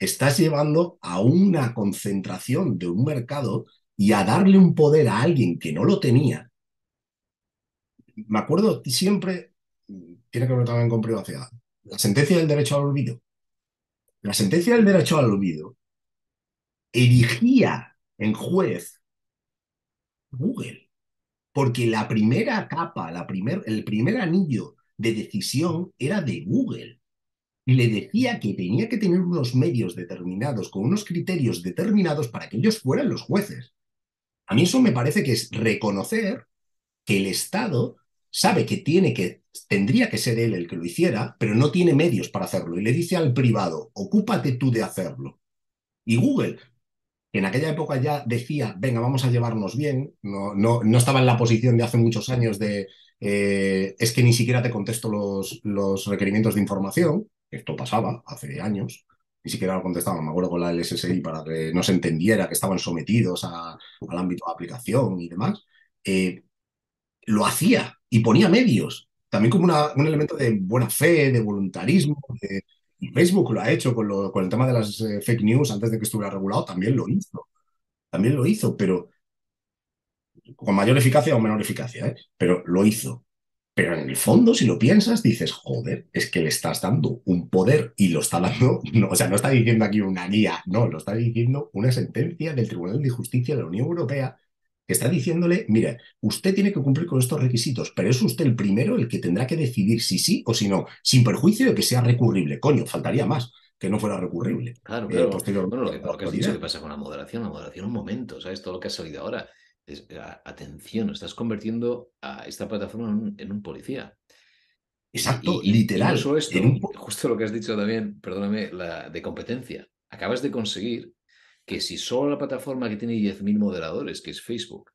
estás llevando a una concentración de un mercado y a darle un poder a alguien que no lo tenía. Me acuerdo siempre, tiene que ver también con privacidad, la sentencia del derecho al olvido. La sentencia del derecho al olvido erigía en juez Google, porque la primera capa, el primer anillo de decisión era de Google. Y le decía que tenía que tener unos medios determinados, con unos criterios determinados para que ellos fueran los jueces. A mí eso me parece que es reconocer que el Estado sabe que tendría que ser él el que lo hiciera, pero no tiene medios para hacerlo. Y le dice al privado, ocúpate tú de hacerlo. Y Google, que en aquella época ya decía, venga, vamos a llevarnos bien, no estaba en la posición de hace muchos años de, es que ni siquiera te contesto los requerimientos de información, esto pasaba hace años, ni siquiera lo contestaban, me acuerdo con la LSSI para que no se entendiera que estaban sometidos al ámbito de aplicación y demás, lo hacía y ponía medios, también como un elemento de buena fe, de voluntarismo. Y Facebook lo ha hecho con el tema de las fake news antes de que estuviera regulado, también lo hizo, pero con mayor eficacia o menor eficacia, ¿eh? Pero lo hizo. Pero en el fondo, si lo piensas, dices, joder, es que le estás dando un poder y lo está dando, no, o sea, no está diciendo aquí una guía, no, lo está diciendo una sentencia del Tribunal de Justicia de la Unión Europea que está diciéndole, mire, usted tiene que cumplir con estos requisitos, pero es usted el primero el que tendrá que decidir si sí o si no, sin perjuicio de que sea recurrible. Coño, faltaría más. que no fuera recurrible Claro, claro. posteriormente Bueno, a la lo que has dicho, autoridad. ¿qué pasa con la moderación un momento, ¿sabes? Todo lo que ha salido ahora. Atención, estás convirtiendo a esta plataforma en un policía. Exacto, Y no literal. solo En esto, un, justo lo que has dicho también, perdóname, la de competencia. Acabas de conseguir que si solo la plataforma que tiene 10.000 moderadores, que es Facebook,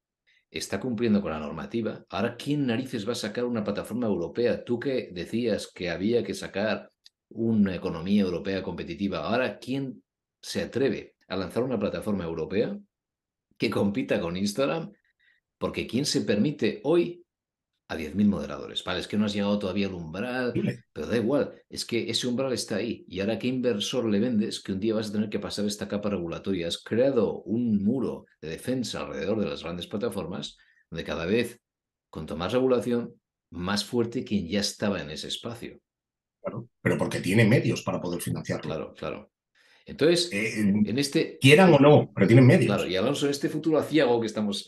está cumpliendo con la normativa, ahora ¿quién narices va a sacar una plataforma europea? Tú que decías que había que sacar una economía europea competitiva, ahora ¿quién se atreve a lanzar una plataforma europea que compita con Instagram? Porque ¿quién se permite hoy a 10.000 moderadores? Vale, es que no has llegado todavía al umbral, pero da igual, es que ese umbral está ahí. ¿Y ahora qué inversor le vendes que un día vas a tener que pasar esta capa regulatoria? Has creado un muro de defensa alrededor de las grandes plataformas, donde cada vez, cuanto más regulación, más fuerte quien ya estaba en ese espacio. claro, pero porque tiene medios para poder financiarlo. Claro, claro. Entonces, Eh, en este, quieran o no, pero tienen claro, medios. y Alonso, en este futuro aciago que estamos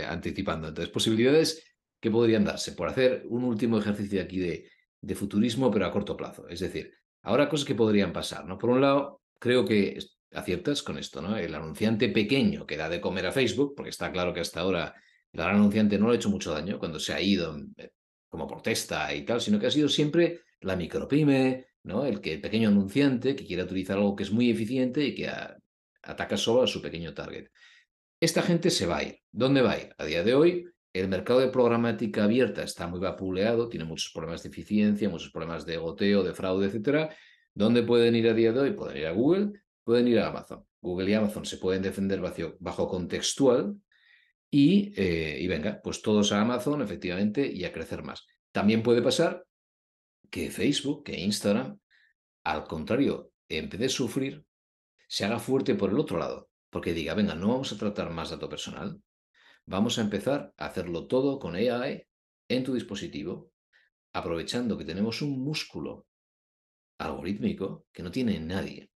anticipando, entonces, posibilidades que podrían darse por hacer un último ejercicio aquí de futurismo, pero a corto plazo. Es decir, ahora cosas que podrían pasar, ¿no? Por un lado, creo que aciertas con esto, ¿no? El anunciante pequeño que da de comer a Facebook, porque está claro que hasta ahora el gran anunciante no le ha hecho mucho daño cuando se ha ido como protesta y tal, sino que ha sido siempre la micropyme, ¿no? El pequeño anunciante que quiere utilizar algo que es muy eficiente y que ataca solo a su pequeño target. Esta gente se va a ir. ¿Dónde va a ir? A día de hoy, el mercado de programática abierta está muy vapuleado, tiene muchos problemas de eficiencia, muchos problemas de goteo, de fraude, etcétera. ¿Dónde pueden ir a día de hoy? Pueden ir a Google, pueden ir a Amazon. Google y Amazon se pueden defender bajo contextual y venga, pues todos a Amazon, efectivamente, y a crecer más. También puede pasar que Facebook, que Instagram, al contrario, en vez de sufrir, se haga fuerte por el otro lado, porque diga, venga, no vamos a tratar más dato personal, vamos a empezar a hacerlo todo con AI en tu dispositivo, aprovechando que tenemos un músculo algorítmico que no tiene nadie.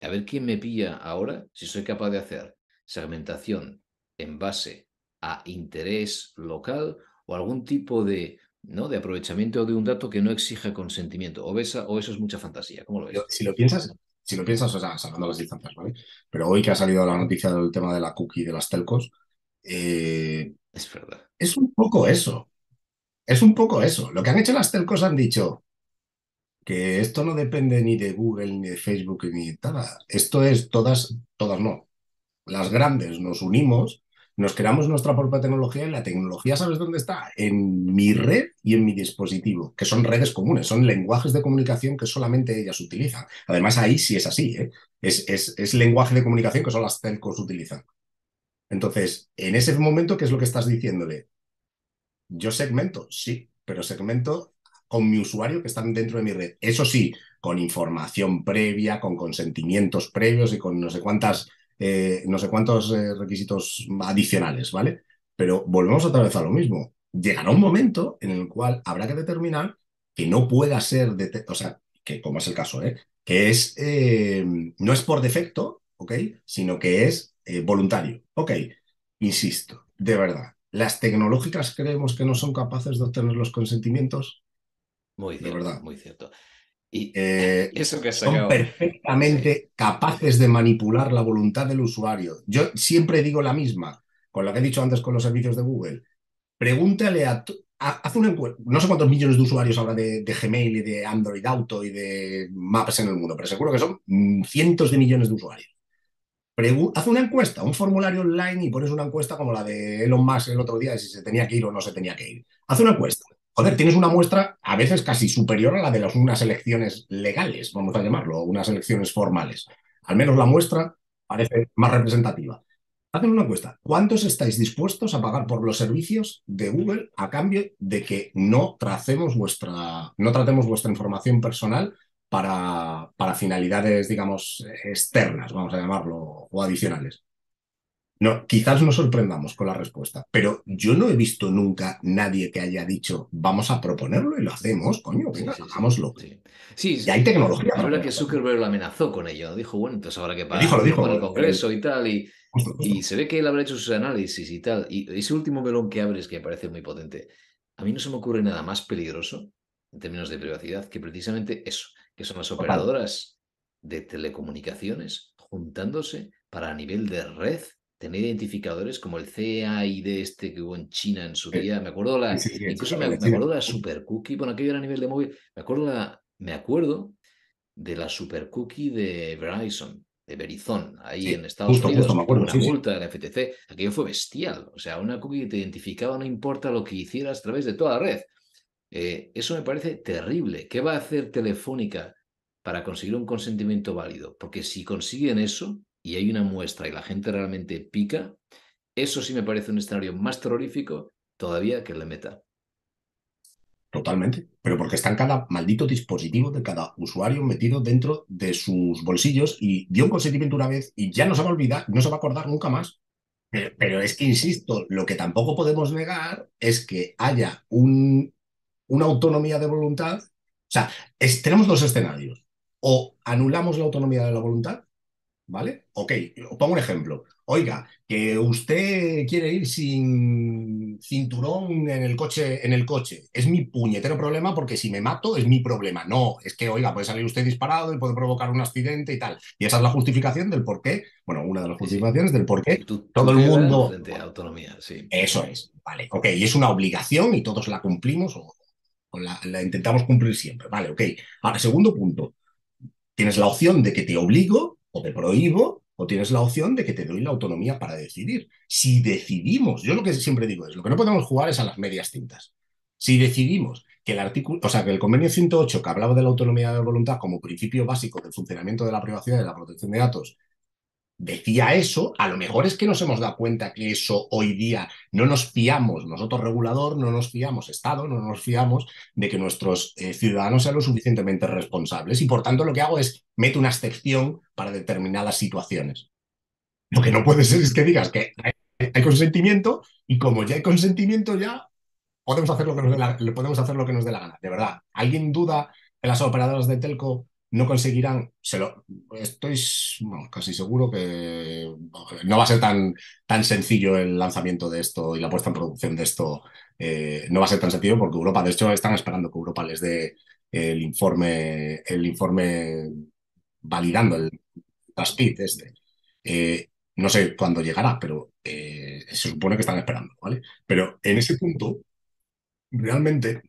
A ver quién me pilla ahora si soy capaz de hacer segmentación en base a interés local o algún tipo de, ¿no? de aprovechamiento de un dato que no exija consentimiento. O eso es mucha fantasía. ¿Cómo lo ves? Si lo piensas, o sea, sacando las distancias, ¿vale? Pero hoy que ha salido la noticia del tema de la cookie de las telcos, eh, Es verdad. es un poco eso. Es un poco eso. Lo que han hecho las telcos han dicho que esto no depende ni de Google, ni de Facebook, ni de nada. Esto es todas no. Las grandes nos unimos, nos creamos nuestra propia tecnología y la tecnología, ¿sabes dónde está? En mi red y en mi dispositivo, que son redes comunes, son lenguajes de comunicación que solamente ellas utilizan. Además, ahí sí es así, ¿eh? Es lenguaje de comunicación que solo las telcos utilizan. Entonces, en ese momento, ¿qué es lo que estás diciéndole? Yo segmento, sí, pero segmento con mi usuario que están dentro de mi red. Eso sí, con información previa, con consentimientos previos y con no sé cuántos requisitos adicionales, ¿vale? Pero volvemos otra vez a lo mismo. Llegará un momento en el cual habrá que determinar que no pueda ser, o sea, que como es el caso, ¿eh? Que no es por defecto, ¿ok? Sino que es voluntario, ¿ok? Insisto, de verdad, las tecnológicas creemos que no son capaces de obtener los consentimientos, Muy de cierto, verdad. muy cierto. Y Eh, eso que has son sacado, sí, perfectamente capaces de manipular la voluntad del usuario. Yo siempre digo la misma, con la que he dicho antes con los servicios de Google. Pregúntale haz una encuesta. No sé cuántos millones de usuarios habrá de Gmail y de Android Auto y de Maps en el mundo, pero seguro que son cientos de millones de usuarios. Haz una encuesta, un formulario online y pones una encuesta como la de Elon Musk el otro día de si se tenía que ir o no se tenía que ir. Haz una encuesta. Joder, tienes una muestra a veces casi superior a la de unas elecciones legales, vamos a llamarlo, o unas elecciones formales. Al menos la muestra parece más representativa. Hacen una encuesta. ¿Cuántos estáis dispuestos a pagar por los servicios de Google a cambio de que no tratemos vuestra información personal para finalidades, digamos, externas, vamos a llamarlo, o adicionales? No, quizás nos sorprendamos con la respuesta, pero yo no he visto nunca nadie que haya dicho, vamos a proponerlo y lo hacemos, coño, sí, venga, sí, sí, hagámoslo. sí. Sí, Y hay tecnología es para verdad poder que hacerlo. Zuckerberg lo amenazó con ello. Dijo, bueno, entonces habrá que Lo hacerlo por dijo, el Congreso y tal. justo, Y justo. se ve que él habrá hecho sus análisis y tal. Y ese último melón que abres que me parece muy potente. A mí no se me ocurre nada más peligroso en términos de privacidad que precisamente eso, que son las Total. operadoras. de telecomunicaciones juntándose para a nivel de red tener identificadores como el CAID este que hubo en China en su Eh, día. Me acuerdo sí, sí, sí, el incluso CRM de me China. acuerdo de la super cookie, bueno, aquello era a nivel de móvil. Me acuerdo de la super cookie de Verizon, de Verizon, ahí Sí, en Estados justo, justo, Unidos, me que tuvo acuerdo, una sí, sí. multa de la FTC. Aquello fue bestial. O sea, una cookie que te identificaba no importa lo que hicieras a través de toda la red. Eso me parece terrible. ¿Qué va a hacer Telefónica para conseguir un consentimiento válido? Porque si consiguen eso y hay una muestra y la gente realmente pica, eso sí me parece un escenario más terrorífico todavía que el de Meta. Totalmente, pero porque está en cada maldito dispositivo de cada usuario metido dentro de sus bolsillos y dio un consentimiento una vez y ya no se va a olvidar, no se va a acordar nunca más. Pero es que, insisto, lo que tampoco podemos negar es que haya una autonomía de voluntad. O sea, tenemos dos escenarios. O anulamos la autonomía de la voluntad, ¿vale? Ok, os pongo un ejemplo. Oiga, que usted quiere ir sin cinturón en el coche. Es mi puñetero problema porque si me mato es mi problema. No, es que, oiga, puede salir usted disparado y puede provocar un accidente y tal. Y esa es la justificación del por qué, bueno, una de las Sí, sí. justificaciones del por qué todo el Tutela mundo, frente a autonomía, sí. eso es, vale, ok, y es una obligación y todos la cumplimos o la intentamos cumplir siempre, vale, ok. Ahora, segundo punto, tienes la opción de que te obligo o te prohíbo, o tienes la opción de que te doy la autonomía para decidir. Si decidimos, yo lo que siempre digo es, lo que no podemos jugar es a las medias tintas. Si decidimos que el artículo, o sea, que el convenio 108 que hablaba de la autonomía de voluntad como principio básico del funcionamiento de la privacidad y de la protección de datos decía eso, a lo mejor es que nos hemos dado cuenta que eso hoy día no nos fiamos, nosotros regulador, no nos fiamos, Estado, no nos fiamos de que nuestros ciudadanos sean lo suficientemente responsables y por tanto lo que hago es meto una excepción para determinadas situaciones. Lo que no puede ser es que digas que hay consentimiento y como ya hay consentimiento ya podemos hacer lo que nos dé le podemos hacer lo que nos dé la gana. De verdad, ¿alguien duda que las operadoras de telco no conseguirán? Estoy bueno, casi seguro que no va a ser tan sencillo el lanzamiento de esto y la puesta en producción de esto. No va a ser tan sencillo porque Europa, de hecho, están esperando que Europa les dé el informe validando el TASPIT este. No sé cuándo llegará, pero se supone que están esperando, ¿vale? Pero en ese punto, realmente,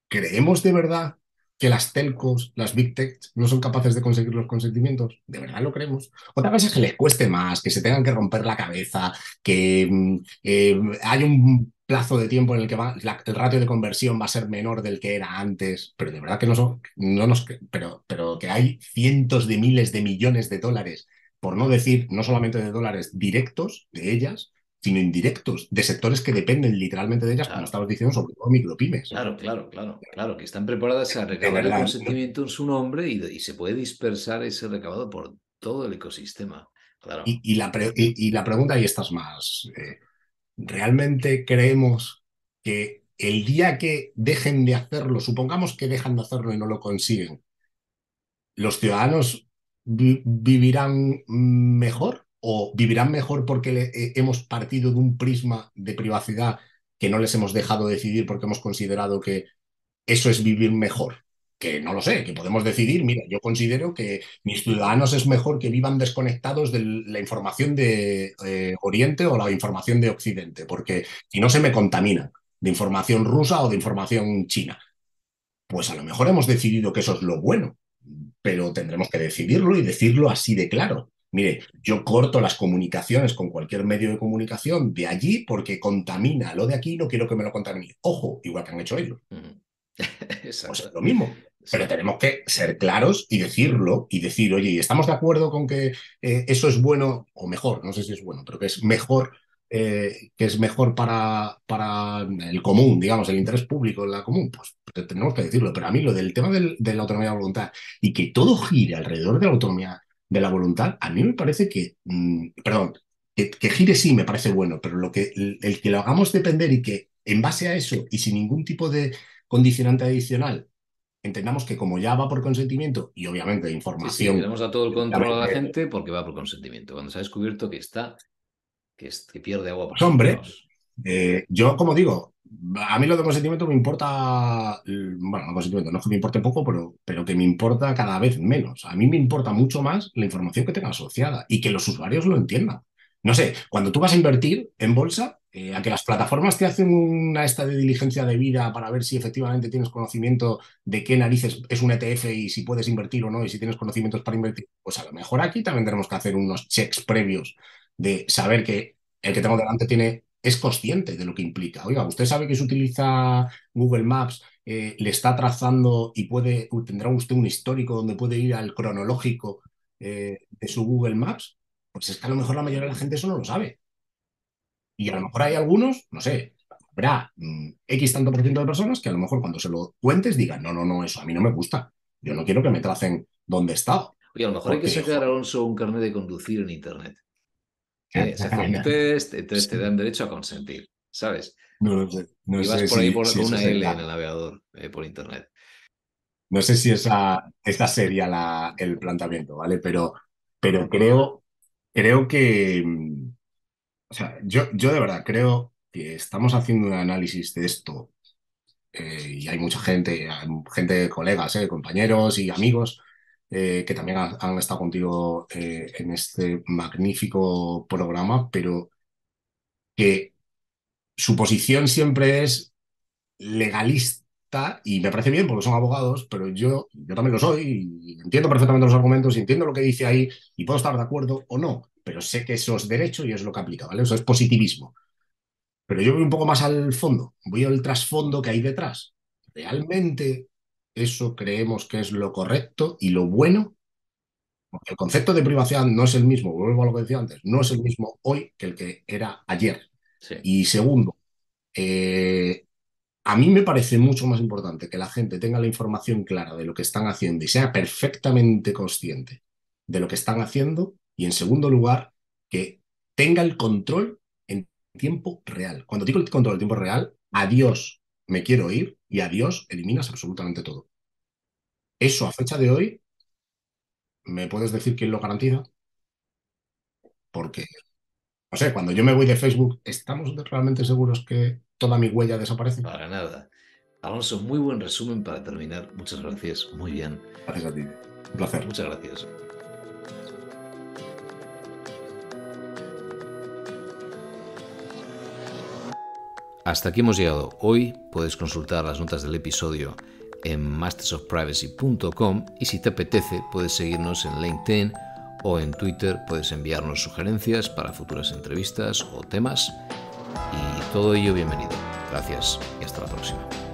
¿creemos de verdad que las telcos, las big tech, no son capaces de conseguir los consentimientos? ¿De verdad lo creemos? Otra cosa es que les cueste más, que se tengan que romper la cabeza, que hay un plazo de tiempo en el que el ratio de conversión va a ser menor del que era antes, pero de verdad que no nos, pero que hay cientos de miles de millones de dólares, por no decir no solamente de dólares directos de ellas, sino indirectos, de sectores que dependen literalmente de ellas, como Claro, estabas diciendo, sobre todo micropymes. claro, que están preparadas a De recabar el verdad. consentimiento en su nombre y se puede dispersar ese recabado por todo el ecosistema. Claro. Y la pregunta, y esta es más, ¿realmente creemos que el día que dejen de hacerlo, supongamos que dejan de hacerlo y no lo consiguen, los ciudadanos vivirán mejor o vivirán mejor porque hemos partido de un prisma de privacidad que no les hemos dejado decidir porque hemos considerado que eso es vivir mejor? Que no lo sé, que podemos decidir, mira, yo considero que mis ciudadanos es mejor que vivan desconectados de la información de Oriente o la información de Occidente, porque si no se me contamina de información rusa o de información china. Pues a lo mejor hemos decidido que eso es lo bueno, pero tendremos que decidirlo y decirlo así de claro. Mire, yo corto las comunicaciones con cualquier medio de comunicación de allí porque contamina lo de aquí, no quiero que me lo contamine. Ojo, igual que han hecho ellos, Ujú. pues es Exacto. lo mismo. Pero Sí. tenemos que ser claros y decirlo y decir, oye, ¿y estamos de acuerdo con que eso es bueno o mejor? No sé si es bueno, pero que es mejor para el común, digamos, el interés público en la común. Pues tenemos que decirlo. Pero a mí lo del tema de la autonomía de la voluntad y que todo gire alrededor de la autonomía de la voluntad, a mí me parece que, perdón, que gire sí me parece bueno, pero el que lo hagamos depender y que en base a eso y sin ningún tipo de condicionante adicional entendamos que como ya va por consentimiento y obviamente Sí, sí, información, queremos dar todo el control a la obviamente, gente porque va por consentimiento. Cuando se ha descubierto que está, que pierde agua por pues sus hombre, mojados. yo como digo, A mí lo de consentimiento me importa, bueno, no consentimiento, no es que me importe poco, pero que me importa cada vez menos. A mí me importa mucho más la información que tenga asociada y que los usuarios lo entiendan. No sé, cuando tú vas a invertir en bolsa, a que las plataformas te hacen una esta de diligencia de vida para ver si efectivamente tienes conocimiento de qué narices es un ETF y si puedes invertir o no, y si tienes conocimientos para invertir, pues a lo mejor aquí también tenemos que hacer unos checks previos de saber que el que tengo delante es consciente de lo que implica. Oiga, usted sabe que se utiliza Google Maps, le está trazando y tendrá usted un histórico donde puede ir al cronológico de su Google Maps. Pues es que a lo mejor la mayoría de la gente eso no lo sabe. Y a lo mejor hay algunos, no sé, habrá X tanto por ciento de personas que a lo mejor cuando se lo cuentes digan, no, no, no, eso a mí no me gusta. Yo no quiero que me tracen dónde he estado. Oye, a lo mejor hay que Porque, sacar, joder, Alonso, un carnet de conducir en Internet. Se hace un test, entonces te dan derecho a consentir, ¿sabes? no lo sé, no Y vas sé por ahí si con eso una L en sería. el navegador, por Internet. No sé si esta sería el planteamiento, ¿vale? Pero creo que, o sea, yo de verdad creo que estamos haciendo un análisis de esto y hay mucha gente, colegas, compañeros y amigos que también han estado contigo en este magnífico programa, pero que su posición siempre es legalista y me parece bien porque son abogados, pero yo también lo soy y entiendo perfectamente los argumentos y entiendo lo que dice ahí y puedo estar de acuerdo o no, pero sé que eso es derecho y es lo que aplica, ¿vale? Eso es positivismo. Pero yo voy un poco más al fondo, voy al trasfondo que hay detrás. ¿Realmente eso creemos que es lo correcto y lo bueno? Porque el concepto de privacidad no es el mismo, vuelvo a lo que decía antes, no es el mismo hoy que el que era ayer. Sí. Y segundo, eh, a mí me parece mucho más importante que la gente tenga la información clara de lo que están haciendo y sea perfectamente consciente de lo que están haciendo. Y en segundo lugar, que tenga el control en tiempo real. Cuando digo el control en tiempo real, adiós, me quiero ir y adiós, eliminas absolutamente todo. Eso a fecha de hoy, ¿me puedes decir quién lo garantiza? Porque, no sé, cuando yo me voy de Facebook, ¿estamos realmente seguros que toda mi huella desaparece? Para nada. Alonso, muy buen resumen para terminar. Muchas gracias. Muy bien. Gracias a ti. Un placer. Muchas gracias. Hasta aquí hemos llegado. Hoy puedes consultar las notas del episodio en mastersofprivacy.com y si te apetece puedes seguirnos en LinkedIn o en Twitter, puedes enviarnos sugerencias para futuras entrevistas o temas y todo ello bienvenido. Gracias y hasta la próxima.